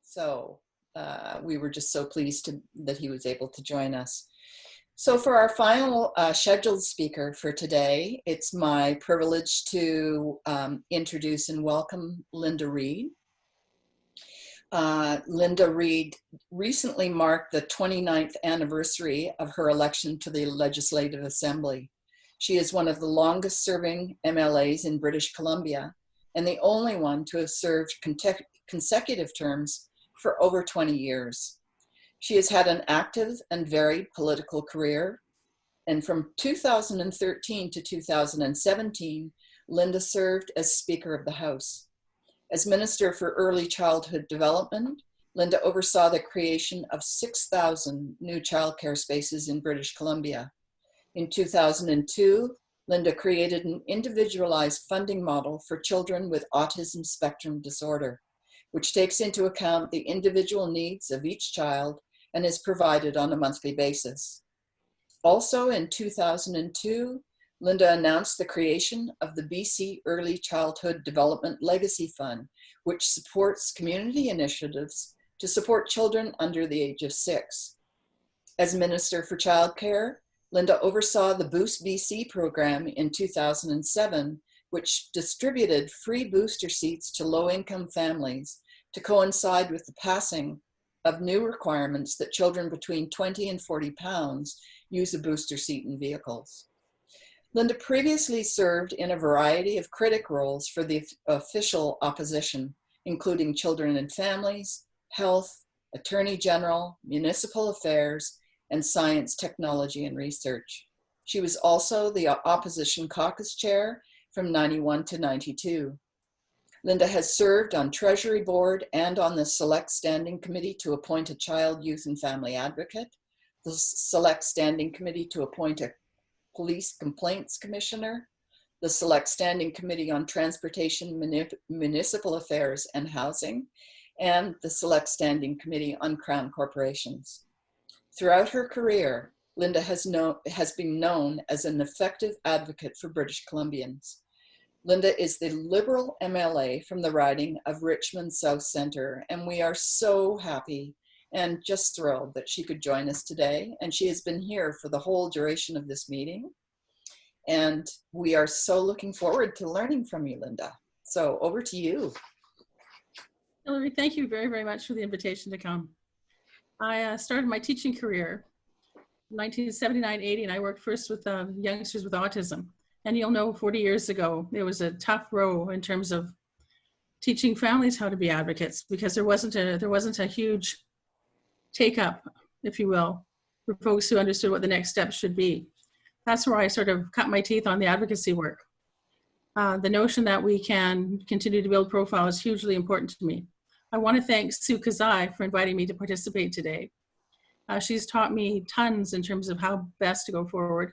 So we were just so pleased that he was able to join us. So for our final scheduled speaker for today, it's my privilege to introduce and welcome Linda Reid. Linda Reid recently marked the 29th anniversary of her election to the Legislative Assembly. She is one of the longest serving MLAs in British Columbia and the only one to have served consecutive terms for over 20 years. She has had an active and varied political career, and from 2013 to 2017, Linda served as Speaker of the House. As Minister for Early Childhood Development, Linda oversaw the creation of 6,000 new childcare spaces in British Columbia. In 2002, Linda created an individualized funding model for children with autism spectrum disorder, which takes into account the individual needs of each child and is provided on a monthly basis. Also in 2002, Linda announced the creation of the BC Early Childhood Development Legacy Fund, which supports community initiatives to support children under the age of 6. As Minister for Childcare, Linda oversaw the Boost BC program in 2007, which distributed free booster seats to low-income families to coincide with the passing of new requirements that children between 20 and 40 pounds use a booster seat in vehicles. Linda previously served in a variety of critic roles for the official opposition, including Children and Families, Health, Attorney General, Municipal Affairs, and Science, Technology, and Research. She was also the Opposition Caucus Chair from 91 to 92. Linda has served on Treasury Board and on the Select Standing Committee to appoint a Child, Youth, and Family Advocate, the Select Standing Committee to appoint a Police Complaints Commissioner, the Select Standing Committee on Transportation, Municipal Affairs, and Housing, and the Select Standing Committee on Crown Corporations. Throughout her career, Linda has been known as an effective advocate for British Columbians. Linda is the Liberal MLA from the riding of Richmond South Centre, and we are so happy and just thrilled that she could join us today. And she has been here for the whole duration of this meeting. And we are so looking forward to learning from you, Linda. So over to you. Hilary, thank you very, very much for the invitation to come. I started my teaching career in 1979-80, and I worked first with youngsters with autism. And you'll know 40 years ago, it was a tough row in terms of teaching families how to be advocates, because there wasn't a huge take up, if you will, for folks who understood what the next steps should be. That's where I sort of cut my teeth on the advocacy work. The notion that we can continue to build profile is hugely important to me. I want to thank Sue Kazai for inviting me to participate today. She's taught me tons in terms of how best to go forward.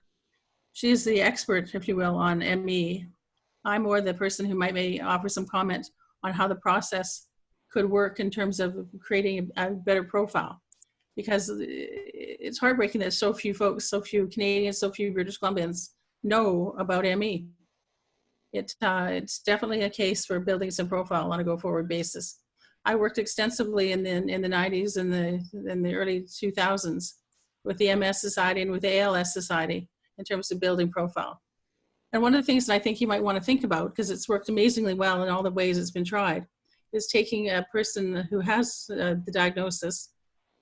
She's the expert, if you will, on ME. I'm more the person who may offer some comment on how the process could work in terms of creating a better profile. Because it's heartbreaking that so few folks, so few Canadians, so few British Columbians know about ME. It's definitely a case for building some profile on a go-forward basis. I worked extensively in the 90s and the early 2000s with the MS Society and with the ALS Society in terms of building profile. And one of the things that I think you might want to think about, because it's worked amazingly well in all the ways it's been tried, is taking a person who has the diagnosis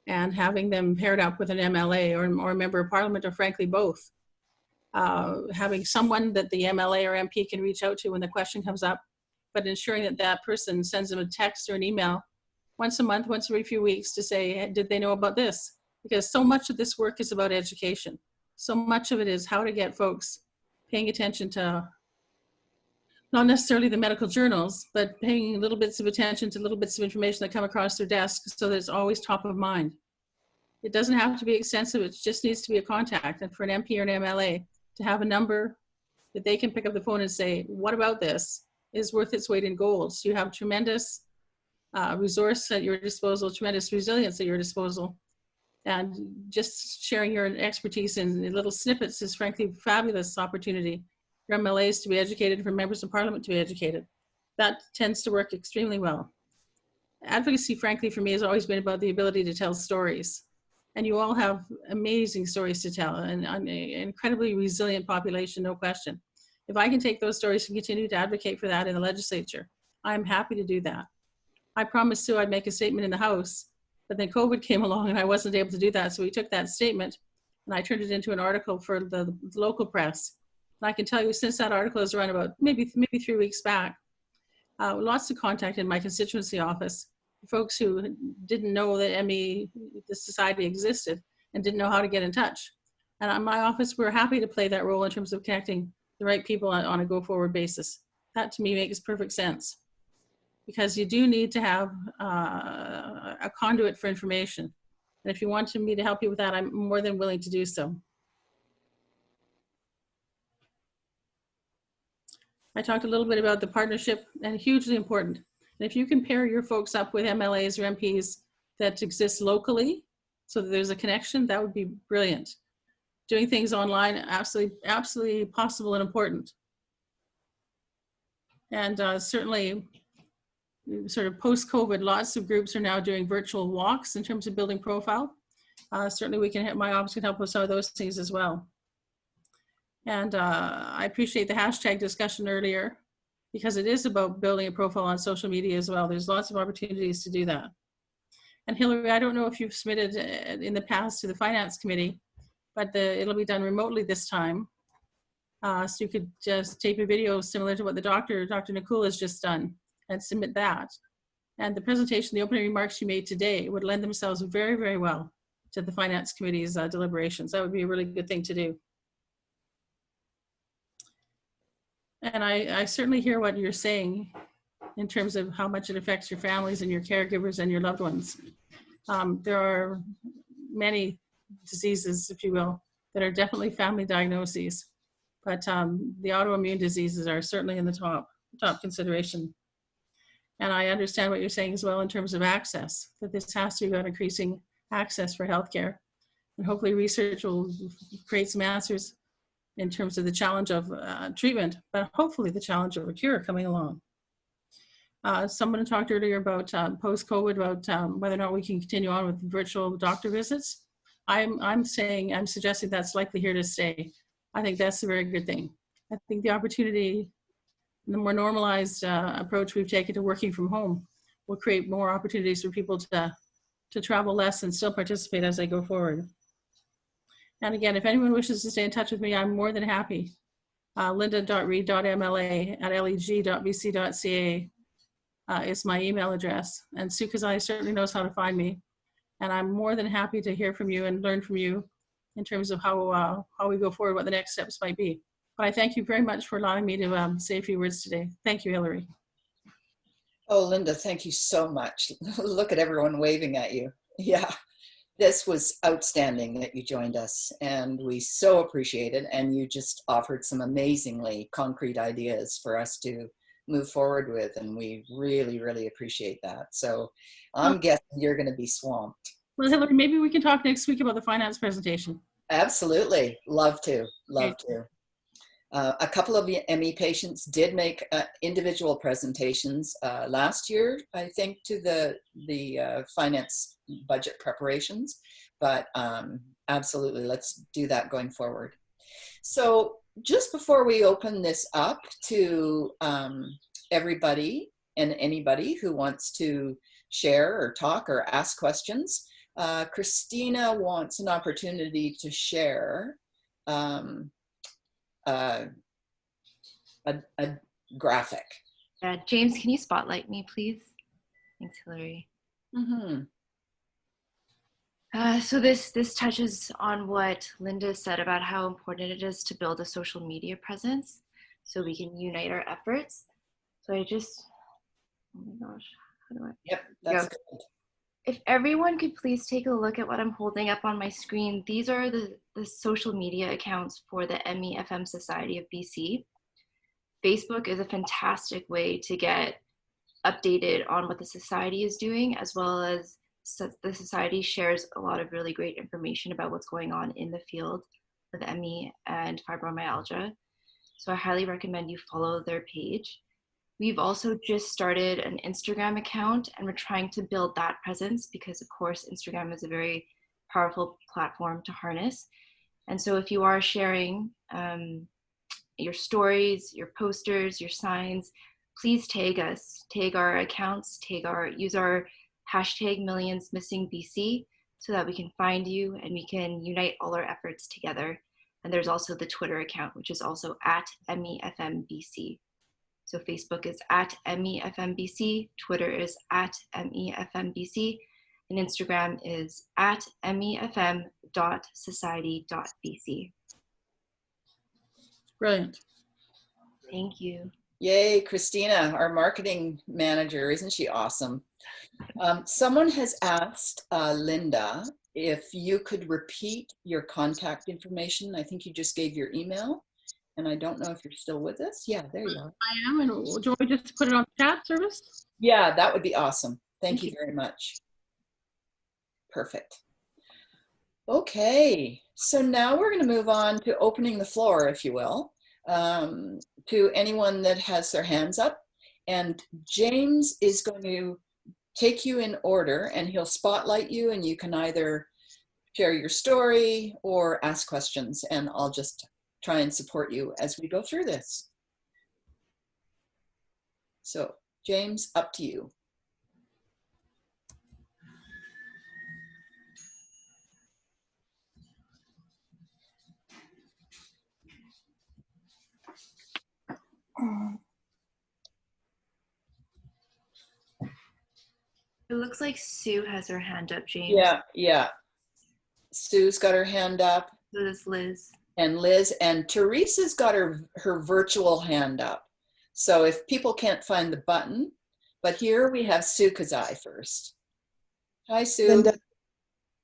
and having them paired up with an MLA or a member of parliament, or frankly both. Having someone that the MLA or MP can reach out to when the question comes up, but ensuring that that person sends them a text or an email once a month, once every few weeks to say, hey, did they know about this? Because so much of this work is about education. So much of it is how to get folks paying attention to not necessarily the medical journals, but paying little bits of attention to little bits of information that come across their desk so that it's always top of mind. It doesn't have to be extensive, it just needs to be a contact. And for an MP or an MLA to have a number that they can pick up the phone and say, what about this, is worth its weight in gold. So you have tremendous resource at your disposal, tremendous resilience at your disposal. And just sharing your expertise in little snippets is frankly a fabulous opportunity for MLAs to be educated, for members of parliament to be educated. That tends to work extremely well. Advocacy, frankly, for me has always been about the ability to tell stories. And you all have amazing stories to tell, and an incredibly resilient population, no question. If I can take those stories and continue to advocate for that in the legislature, I'm happy to do that. I promised Sue I'd make a statement in the House, but then COVID came along and I wasn't able to do that. So we took that statement and I turned it into an article for the local press. And I can tell you, since that article has run about maybe 3 weeks back, lots of contact in my constituency office, folks who didn't know that ME, the society existed, and didn't know how to get in touch. And in my office, we're happy to play that role in terms of connecting the right people on a go-forward basis. That to me makes perfect sense, because you do need to have a conduit for information. And if you want me to help you with that, I'm more than willing to do so. I talked a little bit about the partnership, and hugely important. And if you can pair your folks up with MLAs or MPs that exist locally, so that there's a connection, that would be brilliant. Doing things online, absolutely possible and important. And certainly, sort of post-COVID, lots of groups are now doing virtual walks in terms of building profile. Certainly we can, my office can help with some of those things as well. And I appreciate the hashtag discussion earlier, because it is about building a profile on social media as well. There's lots of opportunities to do that. And Hilary, I don't know if you've submitted in the past to the Finance Committee, but it'll be done remotely this time. So you could just tape a video similar to what the Dr. Nacul has just done and submit that. And the presentation, the opening remarks you made today would lend themselves very, very well to the Finance Committee's deliberations. That would be a really good thing to do. And I certainly hear what you're saying in terms of how much it affects your families and your caregivers and your loved ones. There are many diseases, if you will, that are definitely family diagnoses, but the autoimmune diseases are certainly in the top consideration. And I understand what you're saying as well in terms of access, that this has to be about increasing access for healthcare. And hopefully research will create some answers in terms of the challenge of treatment, but hopefully the challenge of a cure coming along. Someone talked earlier about post-COVID, about whether or not we can continue on with virtual doctor visits. I'm suggesting that's likely here to stay. I think that's a very good thing. I think the opportunity, the more normalized approach we've taken to working from home will create more opportunities for people to travel less and still participate as they go forward. And again, if anyone wishes to stay in touch with me, I'm more than happy. linda.reid.mla@leg.bc.ca is my email address. And Sukazai certainly knows how to find me. And I'm more than happy to hear from you and learn from you in terms of how we go forward, what the next steps might be. But I thank you very much for allowing me to say a few words today. Thank you, Hilary. Oh, Linda, thank you so much. Look at everyone waving at you. Yeah. This was outstanding that you joined us, and we so appreciate it. And you just offered some amazingly concrete ideas for us to move forward with, and we really, really appreciate that. So I'm guessing you're going to be swamped. Well, Hilary, maybe we can talk next week about the finance presentation. Absolutely. Love to. Love to. A couple of ME patients did make individual presentations last year, I think, to the finance budget preparations, but absolutely, let's do that going forward. So just before we open this up to everybody and anybody who wants to share or talk or ask questions, Christina wants an opportunity to share a graphic. James, can you spotlight me, please? Thanks, Hilary. Mm-hmm. So this touches on what Linda said about how important it is to build a social media presence so we can unite our efforts. So I just, oh my gosh, how do I? Yep, that's good. If everyone could please take a look at what I'm holding up on my screen, these are the social media accounts for the MEFM Society of BC. Facebook is a fantastic way to get updated on what the society is doing, as well as the society shares a lot of really great information about what's going on in the field with ME and fibromyalgia. So I highly recommend you follow their page. We've also just started an Instagram account, and we're trying to build that presence because, of course, Instagram is a very powerful platform to harness. And so if you are sharing your stories, your posters, your signs, please tag us, tag our accounts, use our hashtag #MillionsMissingBC so that we can find you and we can unite all our efforts together. And there's also the Twitter account, which is also @MEFMBC. So Facebook is @MEFMBC, Twitter is @MEFMBC, and Instagram is @MEFM.society.bc. Brilliant. Thank you. Yay, Christina, our marketing manager. Isn't she awesome? Someone has asked Linda if you could repeat your contact information. I think you just gave your email, And I don't know if you're still with us. Yeah, there you are. I am, and do you want me just to put it on chat service? Yeah, that would be awesome. Thank you very much. Perfect. Okay, so now we're going to move on to opening the floor, if you will, to anyone that has their hands up. And James is going to take you in order, and he'll spotlight you, and you can either share your story or ask questions, and I'll just try and support you as we go through this. So, James, up to you. It looks like Sue has her hand up, James. Yeah. Sue's got her hand up. So does Liz. And Liz, and Teresa's got her virtual hand up. So if people can't find the button, but here we have Sue Kazai first. Hi, Sue. Linda.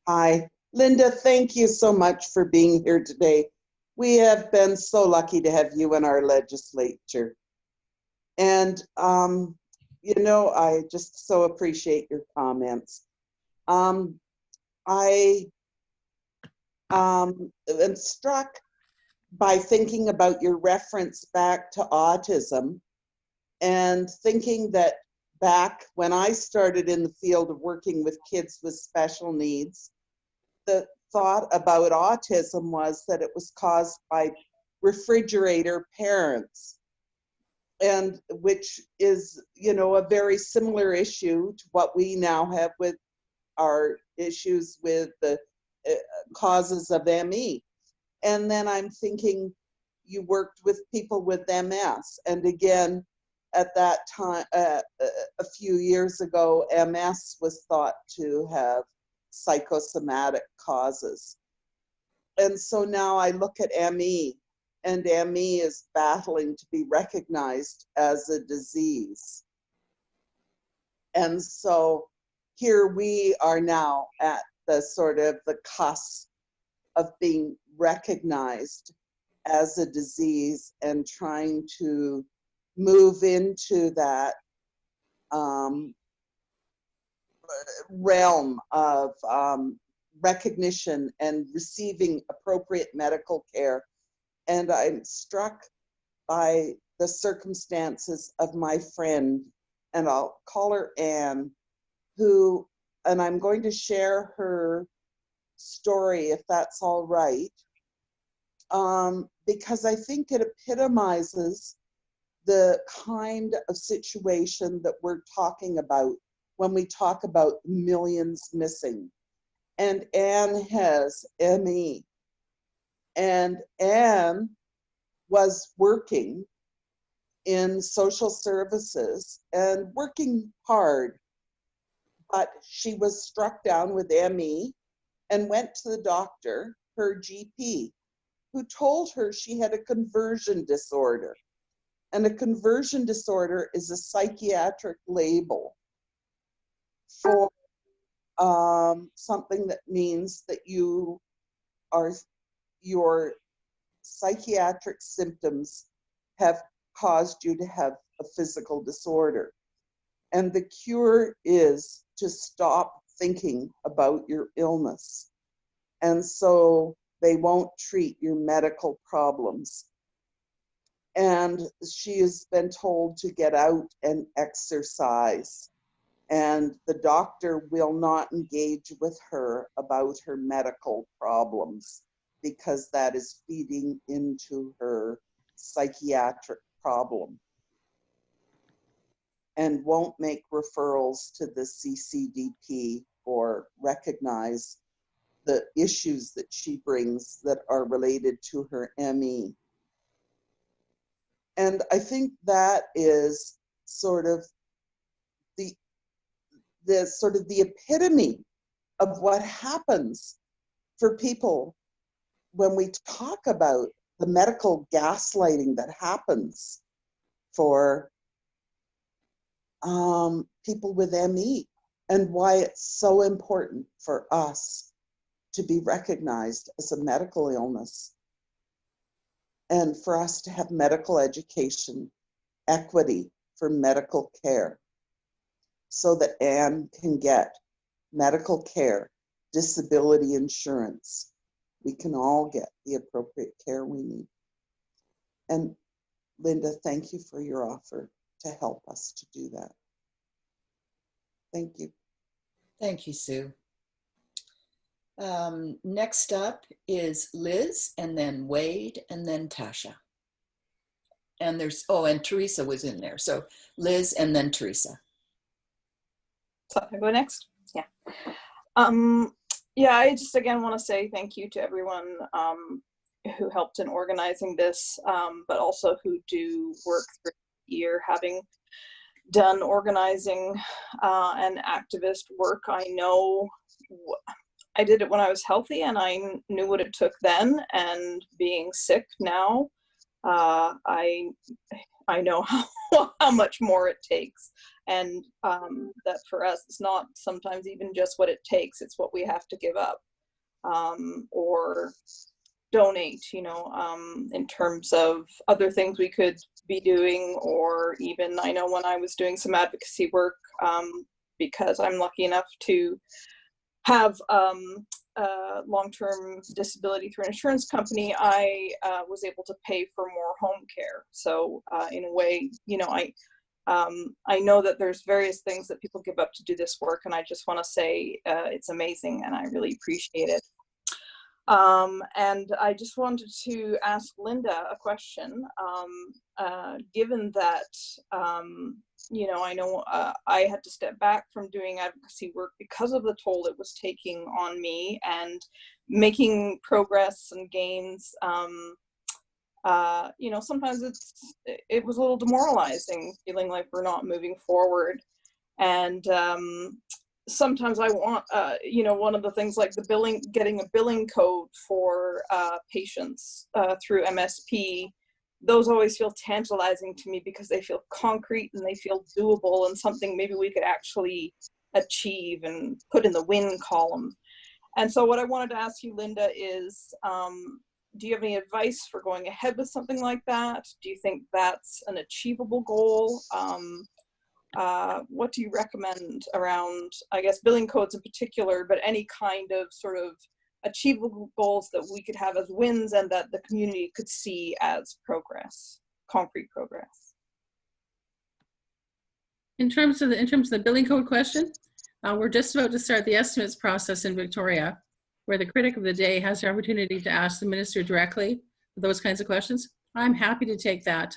Hi. Linda, thank you so much for being here today. We have been so lucky to have you in our legislature. And, you know, I just so appreciate your comments. I am struck by thinking about your reference back to autism and thinking that back when I started in the field of working with kids with special needs, the thought about autism was that it was caused by refrigerator parents, and which is, you know, a very similar issue to what we now have with our issues with the causes of ME. And then I'm thinking you worked with people with MS, and again, at that time, a few years ago, MS was thought to have psychosomatic causes. And so now I look at ME, and ME is battling to be recognized as a disease. And so here we are now at the sort of the cusp of being recognized as a disease and trying to move into that realm of recognition and receiving appropriate medical care. And I'm struck by the circumstances of my friend, and I'll call her Anne, who, and I'm going to share her story if that's all right, because I think it epitomizes the kind of situation that we're talking about when we talk about millions missing. And Anne has ME. And Anne was working in social services and working hard, but she was struck down with ME and went to the doctor, her GP, who told her she had a conversion disorder. And a conversion disorder is a psychiatric label for something that means that your psychiatric symptoms have caused you to have a physical disorder. And the cure is to stop thinking about your illness. And so they won't treat your medical problems. And she has been told to get out and exercise. And the doctor will not engage with her about her medical problems because that is feeding into her psychiatric problem, and won't make referrals to the CCDP or recognize the issues that she brings that are related to her ME. And I think that is sort of the epitome of what happens for people when we talk about the medical gaslighting that happens for people with ME, and why it's so important for us to be recognized as a medical illness. and for us to have medical education, equity for medical care, so that Anne can get medical care, disability insurance. We can all get the appropriate care we need. And Linda, thank you for your offer to help us to do that. Thank you. Thank you, Sue. Next up is Liz, and then Wade, and then Tasha. And there's, oh, and Teresa was in there. So Liz and then Teresa. So I go next? Yeah. Yeah, I just again want to say thank you to everyone who helped in organizing this, but also who do work through the year, having done organizing and activist work. I know I did it when I was healthy, and I knew what it took then, and being sick now, I know how much more it takes, and that for us, it's not sometimes even just what it takes, it's what we have to give up or donate, you know, in terms of other things we could be doing, or even I know when I was doing some advocacy work, because I'm lucky enough to have long-term disability through an insurance company, I was able to pay for more home care. So in a way, you know, I know that there's various things that people give up to do this work, and I just want to say it's amazing, and I really appreciate it. And I just wanted to ask Linda a question, given that, you know, I know I had to step back from doing advocacy work because of the toll it was taking on me, and making progress and gains, you know, sometimes it was a little demoralizing, feeling like we're not moving forward. And sometimes I want, you know, one of the things like the billing, getting a billing code for patients through MSP, those always feel tantalizing to me because they feel concrete and they feel doable, and something maybe we could actually achieve and put in the win column. And so what I wanted to ask you, Linda, is do you have any advice for going ahead with something like that? Do you think that's an achievable goal? What do you recommend around, I guess, billing codes in particular, but any kind of sort of achievable goals that we could have as wins and that the community could see as progress, concrete progress? In terms of the billing code question, we're just about to start the estimates process in Victoria, where the critic of the day has the opportunity to ask the minister directly those kinds of questions. I'm happy to take that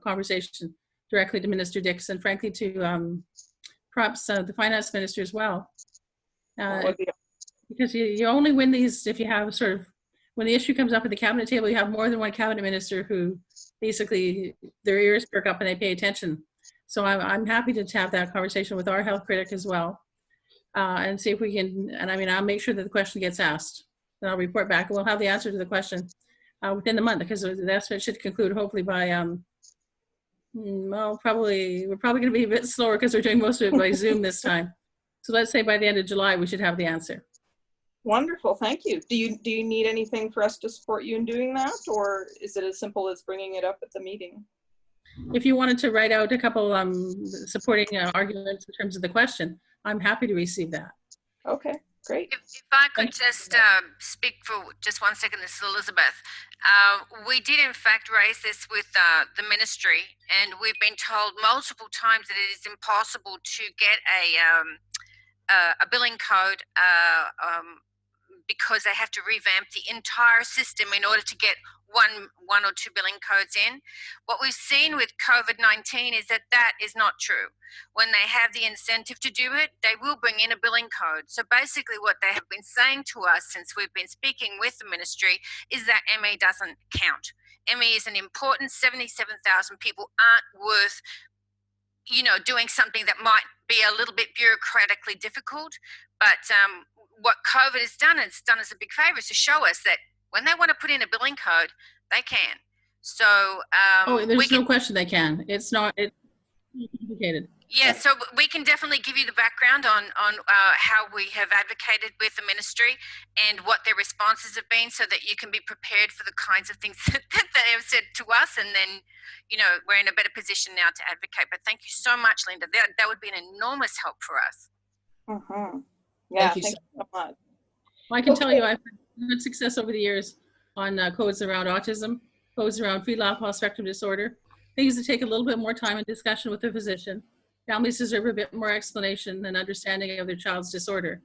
conversation directly to Minister Dix, and frankly to perhaps the finance minister as well. Because you only win these if you have sort of, when the issue comes up at the cabinet table, you have more than one cabinet minister who basically their ears perk up and they pay attention. So I'm happy to have that conversation with our health critic as well, and see if we can, and I mean, I'll make sure that the question gets asked, and I'll report back, and we'll have the answer to the question within the month, because the estimate should conclude hopefully by, well, we're probably going to be a bit slower because we're doing most of it by Zoom this time. So let's say by the end of July, we should have the answer. Wonderful, thank you. Do you need anything for us to support you in doing that, or is it as simple as bringing it up at the meeting? If you wanted to write out a couple supporting arguments in terms of the question, I'm happy to receive that. Okay, great. If I could just speak for just 1 second, this is Elizabeth. We did in fact raise this with the ministry, and we've been told multiple times that it is impossible to get a billing code because they have to revamp the entire system in order to get one or two billing codes in. What we've seen with COVID-19 is that that is not true. When they have the incentive to do it, they will bring in a billing code. So basically what they have been saying to us since we've been speaking with the ministry is that ME doesn't count. ME is an important 77,000 people aren't worth, you know, doing something that might be a little bit bureaucratically difficult. But what COVID has done, it's done us a big favor, is to show us that when they want to put in a billing code, they can. So oh, there's no question they can. It's not. complicated. Yeah, so we can definitely give you the background on how we have advocated with the ministry and what their responses have been, so that you can be prepared for the kinds of things that they have said to us, and then, you know, we're in a better position now to advocate. But thank you so much, Linda. That would be an enormous help for us. Yeah, Thank you thank so you so much. Well, I can tell you I've had good success over the years on codes around autism, codes around fetal alcohol spectrum disorder. Things that take a little bit more time and discussion with the physician. Families deserve a bit more explanation and understanding of their child's disorder.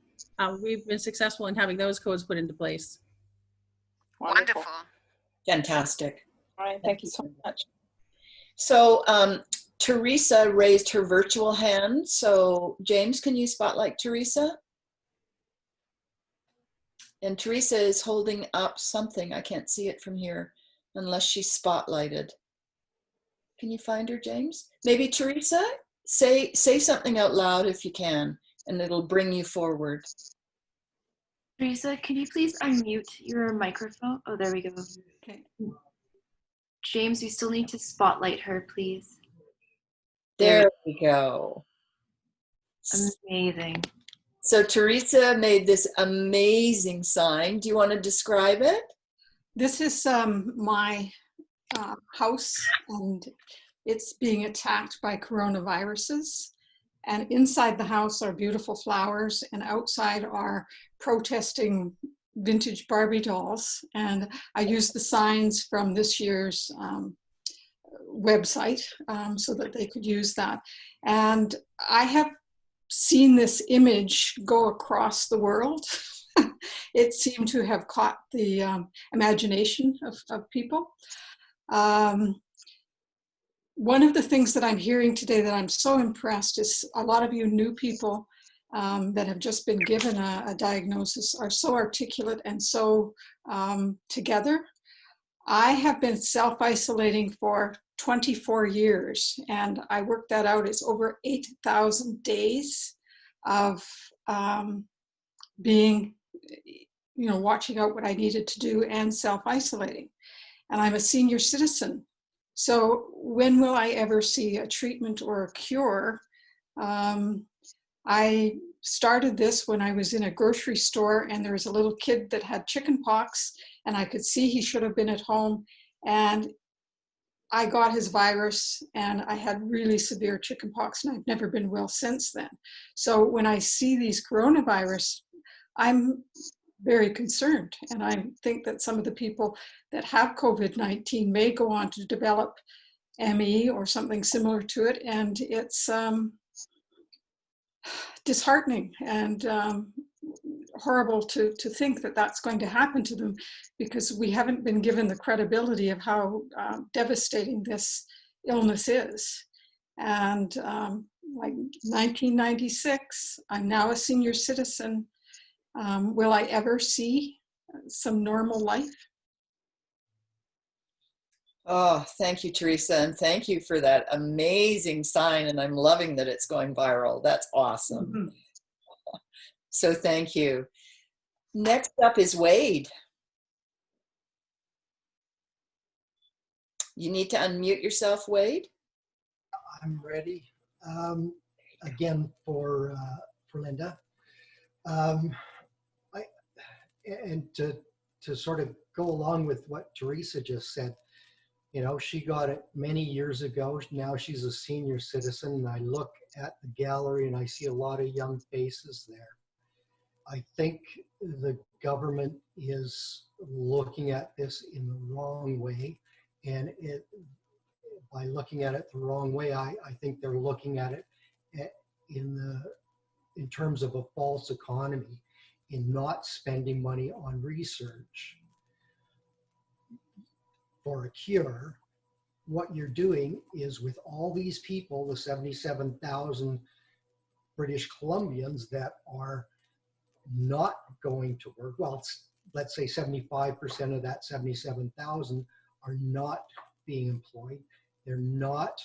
We've been successful in having those codes put into place. Wonderful. Fantastic. All right, thank you so much. So Teresa raised her virtual hand. So James, can you spotlight Teresa? And Teresa is holding up something. I can't see it from here unless she's spotlighted. Can you find her, James? Maybe Teresa, say something out loud if you can, and it'll bring you forward. Teresa, can you please unmute your microphone? Oh, there we go. Okay. James, you still need to spotlight her, please. There we go. Amazing. So Teresa made this amazing sign. Do you want to describe it? This is my house, and it's being attacked by coronaviruses. And inside the house are beautiful flowers, and outside are protesting vintage Barbie dolls. And I used the signs from this year's website so that they could use that. And I have seen this image go across the world. It seemed to have caught the imagination of people. One of the things that I'm hearing today that I'm so impressed is a lot of you new people that have just been given a diagnosis are so articulate and so together. I have been self-isolating for 24 years, and I worked that out. It's over 8,000 days of being, you know, watching out what I needed to do and self-isolating. And I'm a senior citizen. So when will I ever see a treatment or a cure? I started this when I was in a grocery store, and there was a little kid that had chicken pox, and I could see he should have been at home. And I got his virus, and I had really severe chicken pox, and I've never been well since then. So when I see these coronavirus, I'm very concerned. And I think that some of the people that have COVID-19 may go on to develop ME or something similar to it. And it's disheartening and horrible to think that that's going to happen to them, because we haven't been given the credibility of how devastating this illness is. And like 1996, I'm now a senior citizen. Will I ever see some normal life? Oh, thank you, Teresa. And thank you for that amazing sign. And I'm loving that it's going viral. That's awesome. Mm-hmm. So thank you. Next up is Wade. You need to unmute yourself, Wade. I'm ready. Again, for Linda. And to sort of go along with what Teresa just said, you know, she got it many years ago. Now she's a senior citizen, and I look at the gallery and I see a lot of young faces there. I think the government is looking at this in the wrong way, and by looking at it the wrong way, I think they're looking at it in terms of a false economy, in not spending money on research. For a cure, what you're doing is, with all these people, the 77,000 British Columbians that are not going to work, well, let's say 75% of that 77,000 are not being employed. They're not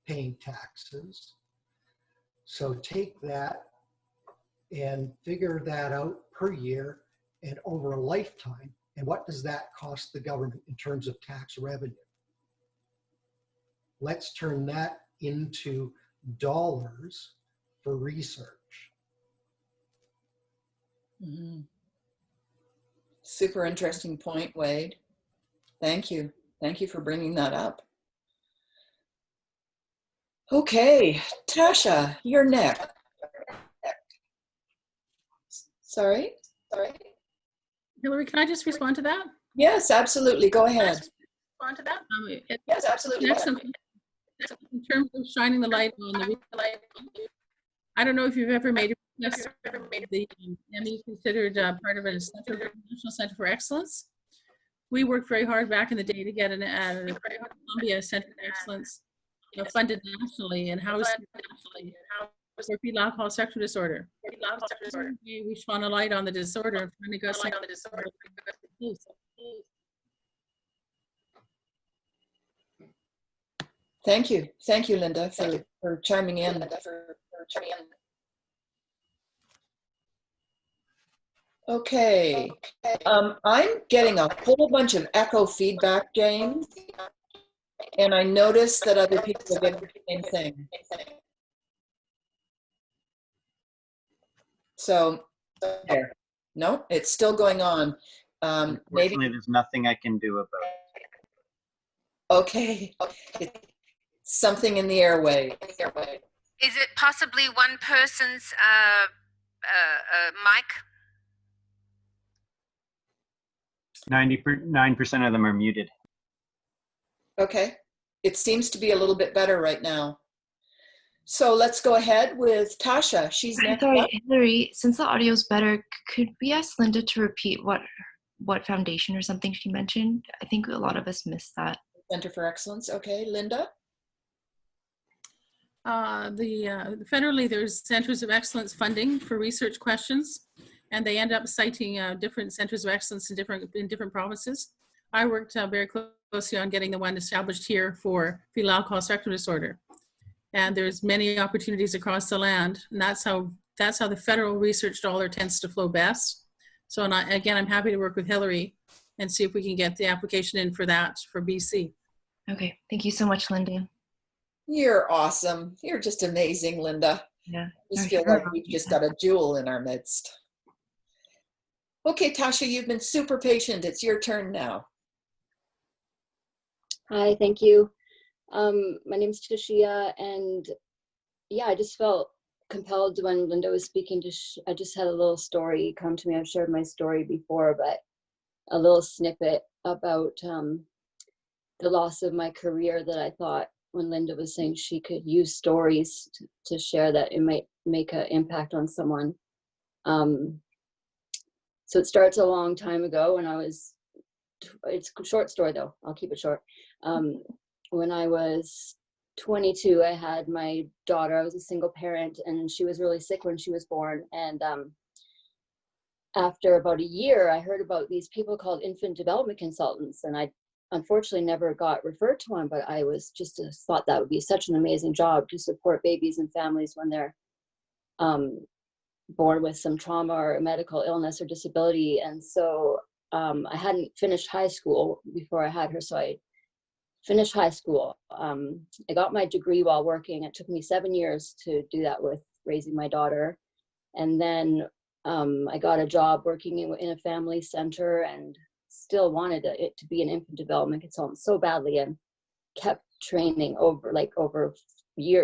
paying taxes. So take that and figure that out per year and over a lifetime. And what does that cost the government in terms of tax revenue? Let's turn that into dollars for research. Mm-hmm. Super interesting point, Wade. Thank you. Thank you for bringing that up. Okay, Tasha, you're next. Sorry? Hilary, can I just respond to that? Yes, absolutely. Go ahead. Respond to that? Yes, absolutely. Excellent. In terms of shining the light on the, I don't know if you've ever made the ME considered part of a National Center for Excellence. We worked very hard back in the day to get an Columbia Center for Excellence funded nationally and housed for fetal alcohol spectrum disorder. We shone a light on the disorder and finally got some. Thank you. Thank you, Linda, for chiming in. Okay. I'm getting a whole bunch of echo feedback, James, and I noticed that other people are getting the same thing. So, there. No, it's still going on. Unfortunately, Maybe. there's nothing I can do about it. Okay. Something in the airway. Is it possibly one person's mic? 99% of them are muted. Okay. It seems to be a little bit better right now. So let's go ahead with Tasha. She's next. Sorry, Hilary, since the audio is better, could we ask Linda to repeat what foundation or something she mentioned? I think a lot of us missed that. Center for Excellence. Okay, Linda? Federally, there's Centers of Excellence funding for research questions, and they end up citing different Centers of Excellence in different provinces. I worked very closely on getting the one established here for fetal alcohol spectrum disorder. And there's many opportunities across the land, and that's how the federal research dollar tends to flow best. So again, I'm happy to work with Hilary and see if we can get the application in for that for BC. Okay, thank you so much, Linda. You're awesome. You're just amazing, Linda. Yeah. I just feel like we've just got a jewel in our midst. Okay, Tasha, you've been super patient. It's your turn now. Hi, thank you. My name is Tashia, and yeah, I just felt compelled when Linda was speaking I just had a little story come to me. I've shared my story before, but a little snippet about the loss of my career that I thought when Linda was saying she could use stories to share that it might make an impact on someone. So it starts a long time ago when it's a short story though, I'll keep it short. When I was 22, I had my daughter. I was a single parent, and she was really sick when she was born. And after about a year, I heard about these people called infant development consultants, and I unfortunately never got referred to one, but I was just thought that would be such an amazing job to support babies and families when they're born with some trauma or a medical illness or disability. And so I hadn't finished high school before I had her, so I finished high school. I got my degree while working. It took me 7 years to do that with raising my daughter. And then I got a job working in a family center and still wanted it to be an infant development consultant so badly, and kept training over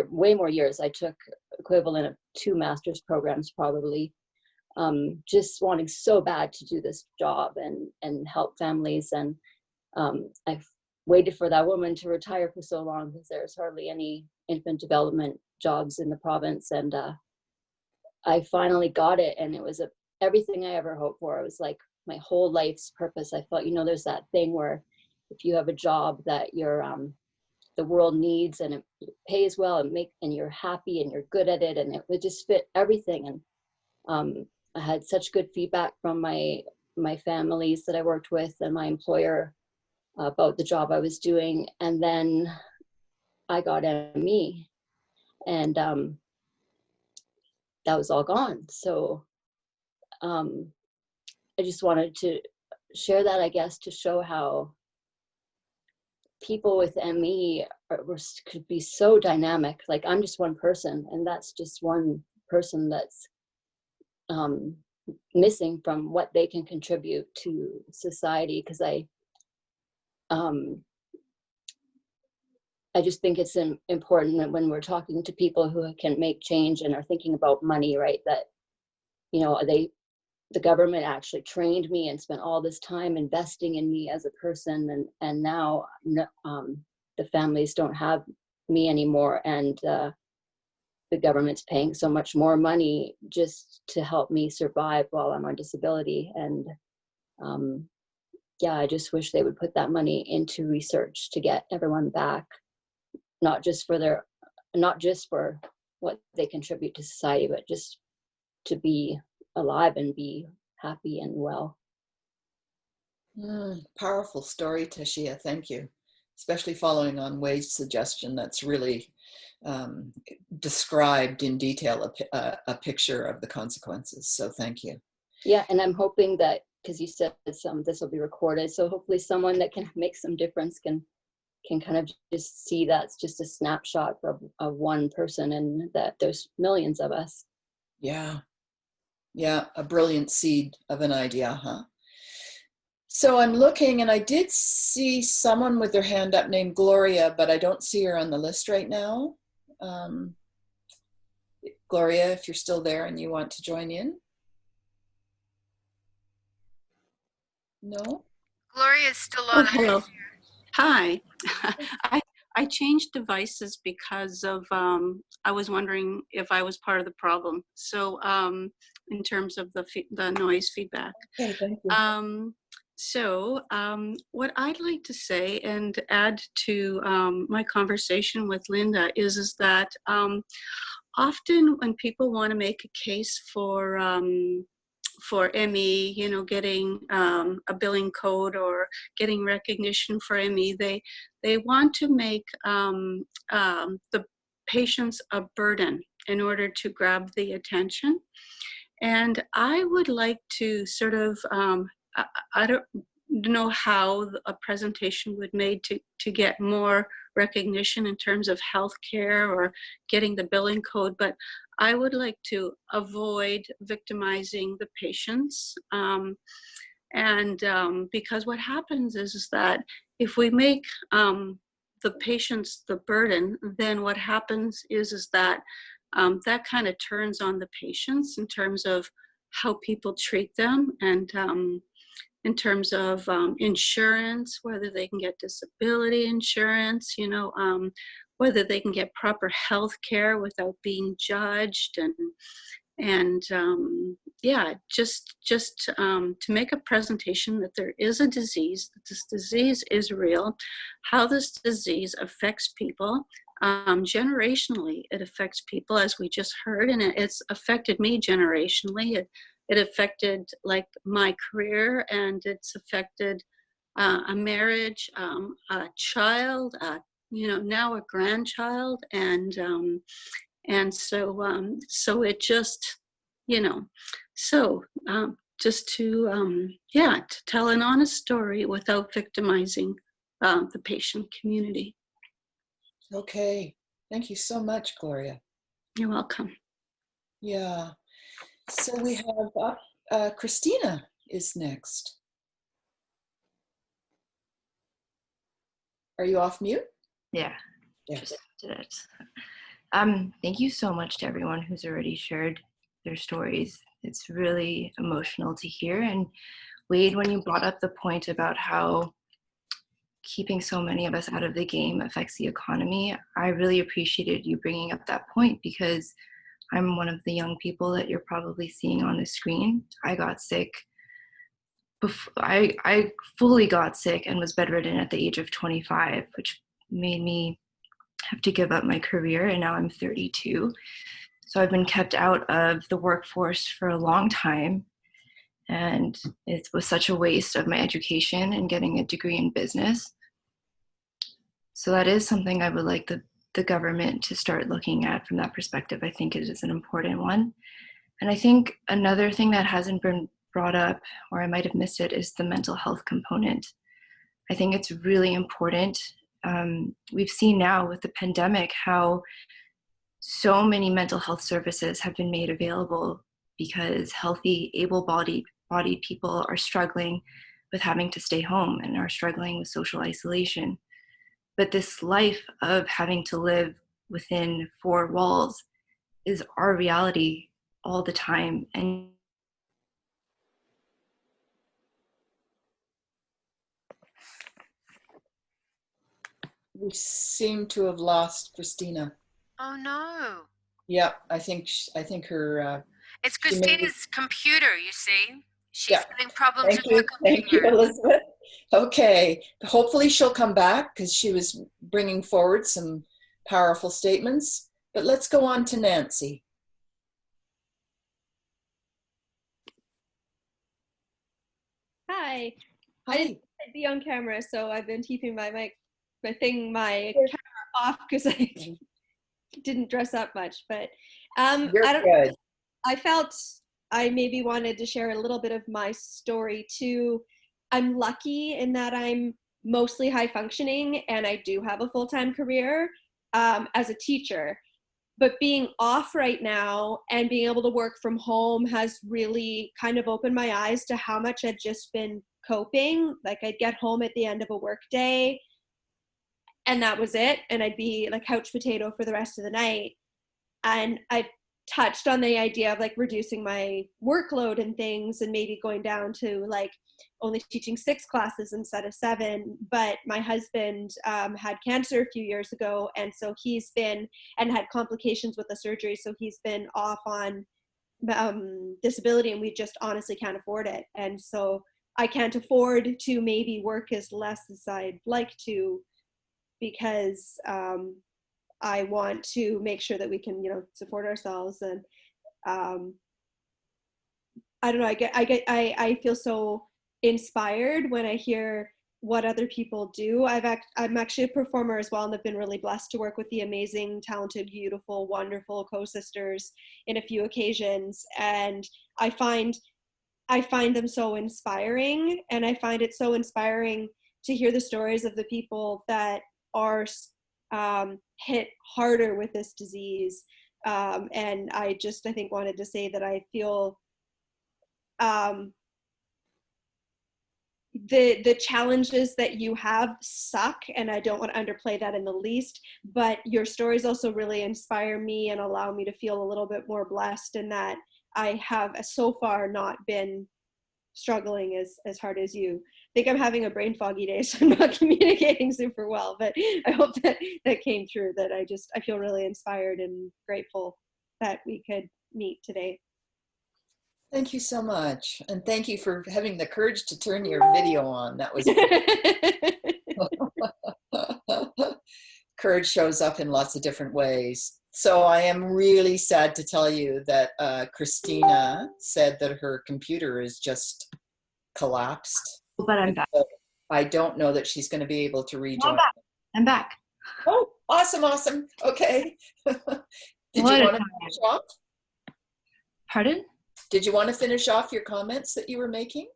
way more years. I took equivalent of 2 master's programs probably, just wanting so bad to do this job and help families. And I've waited for that woman to retire for so long because there's hardly any infant development jobs in the province. And I finally got it, and it was everything I ever hoped for. It was like my whole life's purpose. I felt, there's that thing where if you have a job that the world needs and it pays well and you're happy and you're good at it, and it would just fit everything. And I had such good feedback from my families that I worked with and my employer about the job I was doing. And then I got ME, and that was all gone. So I just wanted to share that, I guess, to show how people with ME could be so dynamic. Like, I'm just one person, and that's just one person that's missing from what they can contribute to society. Because I just think it's important that when we're talking to people who can make change and are thinking about money, right, that, you know, the government actually trained me and spent all this time investing in me as a person, and now the families don't have me anymore, and the government's paying so much more money just to help me survive while I'm on disability. And yeah, I just wish they would put that money into research to get everyone back, not just for what they contribute to society, but just to be alive and be happy and well. Powerful story, Tashia. Thank you. Especially following on Wade's suggestion, that's really described in detail a picture of the consequences. So thank you. Yeah, and I'm hoping that, because you said this will be recorded, so hopefully someone that can make some difference can kind of just see that's just a snapshot of one person, and that there's millions of us. Yeah. Yeah, a brilliant seed of an idea, huh? So I'm looking, and I did see someone with their hand up named Gloria, but I don't see her on the list right now. Gloria, if you're still there and you want to join in. No? Gloria's still on. Oh, hello. Hi. I changed devices because of, I was wondering if I was part of the problem. So in terms of the noise feedback. Okay, thank you. What I'd like to say and add to my conversation with Linda is that often when people want to make a case for ME, you know, getting a billing code or getting recognition for ME, they want to make the patients a burden in order to grab the attention. And I would like to sort of, I don't know how a presentation would made to get more recognition in terms of healthcare or getting the billing code, but I would like to avoid victimizing the patients. Because what happens is that if we make the patients the burden, then what happens is that that kind of turns on the patients in terms of how people treat them, and in terms of insurance, whether they can get disability insurance, you know, whether they can get proper health care without being judged, and yeah, just to make a presentation that there is a disease, that this disease is real, how this disease affects people. Generationally, it affects people, as we just heard, and it's affected me generationally. It affected like my career, and it's affected a marriage, a child, you know, now a grandchild, and so it just, you know, so just to yeah, to tell an honest story without victimizing the patient community. Okay, thank you so much, Gloria. You're welcome. Yeah, so we have Christina is next. Are you off mute? Yeah, yeah. Just did it. Thank you so much to everyone who's already shared their stories. It's really emotional to hear. And Wade, when you brought up the point about how keeping so many of us out of the game affects the economy, I really appreciated you bringing up that point, because I'm one of the young people that you're probably seeing on the screen. I got sick. I fully got sick and was bedridden at the age of 25, which made me have to give up my career, and now I'm 32. So I've been kept out of the workforce for a long time, and it was such a waste of my education and getting a degree in business. So that is something I would like the government to start looking at from that perspective. I think it is an important one. And I think another thing that hasn't been brought up, or I might have missed it, is the mental health component. I think it's really important we've seen now with the pandemic how so many mental health services have been made available because healthy, able-bodied people are struggling with having to stay home and are struggling with social isolation. But this life of having to live within four walls is our reality all the time. And we seem to have lost Christina. Oh no. Yeah, I think her. It's Christina's computer, you see. She's Yeah. having problems with her Thank you, computer. Elizabeth. Okay, hopefully she'll come back because she was bringing forward some powerful statements. But let's go on to Nancy. Hi. Hi. I didn't be on camera, so I've been keeping my camera off because I didn't dress up much. But You're good. I felt I maybe wanted to share a little bit of my story too. I'm lucky in that I'm mostly high functioning and I do have a full-time career as a teacher. But being off right now and being able to work from home has really kind of opened my eyes to how much I'd just been coping. Like I'd get home at the end of a work day and that was it. And I'd be like couch potato for the rest of the night. And I've touched on the idea of like reducing my workload and things and maybe going down to like only teaching 6 classes instead of 7. But my husband had cancer a few years ago, and so he's been and had complications with the surgery, so he's been off on disability, and we just honestly can't afford it. And so I can't afford to maybe work as less as I'd like to, because I want to make sure that we can, support ourselves. And I don't know, I feel so inspired when I hear what other people do. I'm actually a performer as well, and I've been really blessed to work with the amazing, talented, beautiful, wonderful co-sisters in a few occasions. And I find them so inspiring, and I find it so inspiring to hear the stories of the people that are hit harder with this disease. And I think wanted to say that I feel the challenges that you have suck, and I don't want to underplay that in the least, but your stories also really inspire me and allow me to feel a little bit more blessed in that I have so far not been struggling as hard as you. I think I'm having a brain foggy day, so I'm not communicating super well, but I hope that came through, that I feel really inspired and grateful that we could meet today. Thank you so much. And thank you for having the courage to turn your video on. That was courage shows up in lots of different ways. So I am really sad to tell you that Christina said that her computer is just collapsed. But I'm back. So I don't know that she's going to be able to rejoin. I'm back. Oh, awesome. Okay. Did you want to finish off? Pardon? Did you want to finish off your comments that you were making?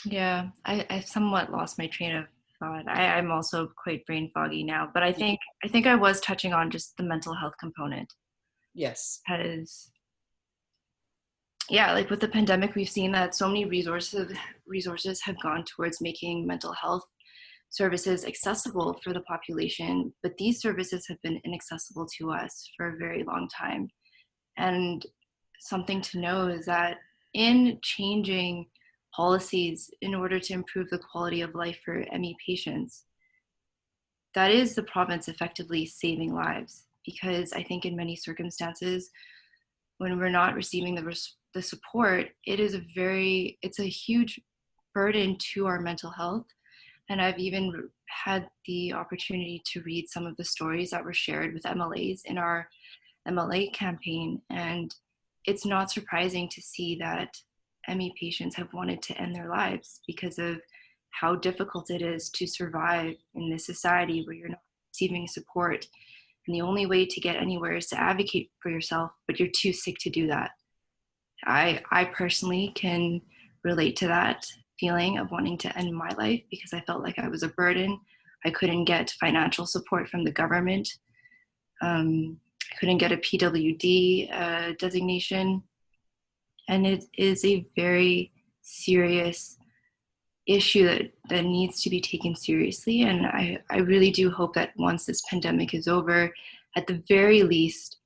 Yeah, I somewhat lost my train of thought. I'm also quite brain foggy now, but I think I was touching on just the mental health component. Yes. Because, yeah, like with the pandemic, we've seen that so many resources have gone towards making mental health services accessible for the population, but these services have been inaccessible to us for a very long time. And something to know is that in changing policies in order to improve the quality of life for ME patients, that is the province effectively saving lives. Because I think in many circumstances, when we're not receiving the support, it's a huge burden to our mental health. And I've even had the opportunity to read some of the stories that were shared with MLAs in our MLA campaign, and it's not surprising to see that ME patients have wanted to end their lives because of how difficult it is to survive in this society where you're not receiving support. And the only way to get anywhere is to advocate for yourself, but you're too sick to do that. I personally can relate to that feeling of wanting to end my life because I felt like I was a burden. I couldn't get financial support from the government. I couldn't get a PWD designation. And it is a very serious issue that needs to be taken seriously. And I really do hope that once this pandemic is over, at the very least,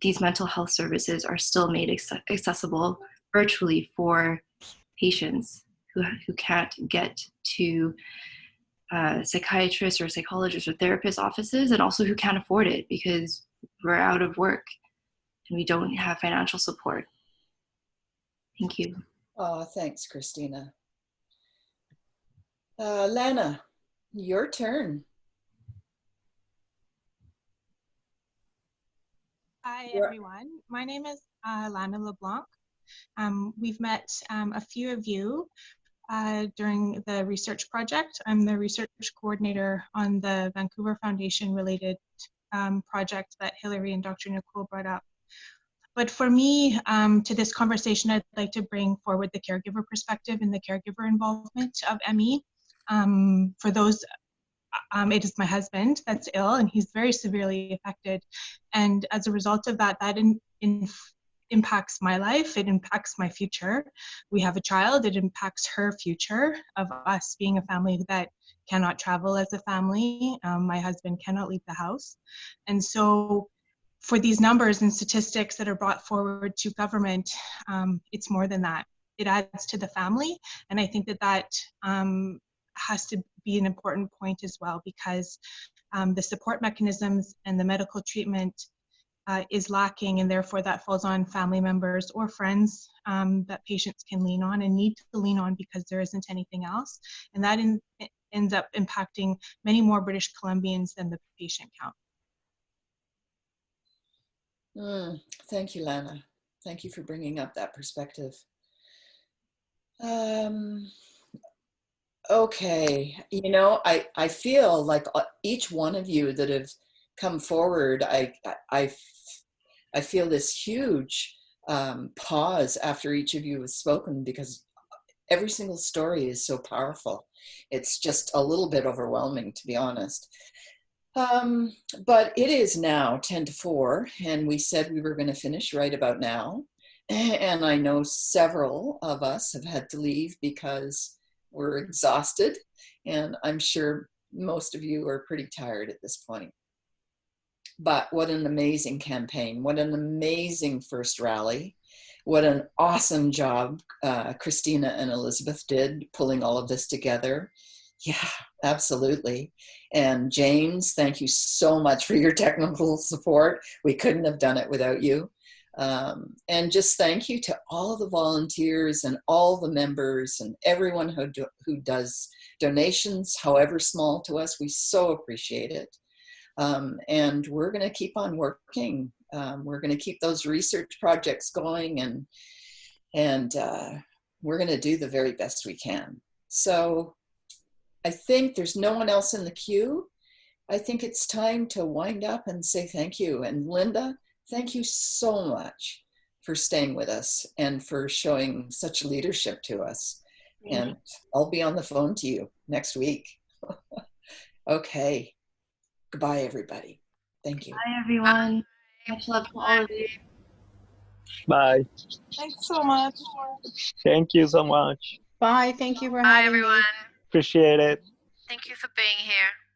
these mental health services are still made accessible virtually for patients who can't get to psychiatrists or psychologists or therapist offices, and also who can't afford it because we're out of work and we don't have financial support. Thank you. Oh, thanks, Christina. Lana, your turn. Hi, everyone. My name is Lana LeBlanc. We've met a few of you during the research project. I'm the research coordinator on the Vancouver Foundation related project that Hilary and Dr. Nacul brought up. But for me, to this conversation, I'd like to bring forward the caregiver perspective and the caregiver involvement of ME. For those, it is my husband that's ill and he's very severely affected. And as a result of that, that impacts my life, it impacts my future. We have a child, it impacts her future of us being a family that cannot travel as a family. My husband cannot leave the house. And so for these numbers and statistics that are brought forward to government, it's more than that. It adds to the family. And I think that that has to be an important point as well, because the support mechanisms and the medical treatment is lacking, and therefore that falls on family members or friends that patients can lean on and need to lean on because there isn't anything else. And that ends up impacting many more British Columbians than the patient count. Thank you, Lana. Thank you for bringing up that perspective. Okay, you know, I feel like each one of you that have come forward, I feel this huge pause after each of you has spoken, because every single story is so powerful. It's just a little bit overwhelming, to be honest. But it is now 10 to 4, and we said we were going to finish right about now. And I know several of us have had to leave because we're exhausted, and I'm sure most of you are pretty tired at this point. But what an amazing campaign. What an amazing first rally. What an awesome job Christina and Elizabeth did pulling all of this together. Yeah, absolutely. And James, thank you so much for your technical support. We couldn't have done it without you. And just thank you to all of the volunteers and all the members and everyone who does donations, however small to us. We so appreciate it. And we're going to keep on working. We're going to keep those research projects going, and we're going to do the very best we can. So I think there's no one else in the queue. I think it's time to wind up and say thank you. And Linda, thank you so much for staying with us and for showing such leadership to us. And I'll be on the phone to you next week. Okay. Goodbye, everybody. Thank you. Bye, everyone. Much love to all of you. Bye. Thanks so much. Thank you so much. Bye. Thank you for Bye, having everyone. me. Appreciate it. Thank you for being here.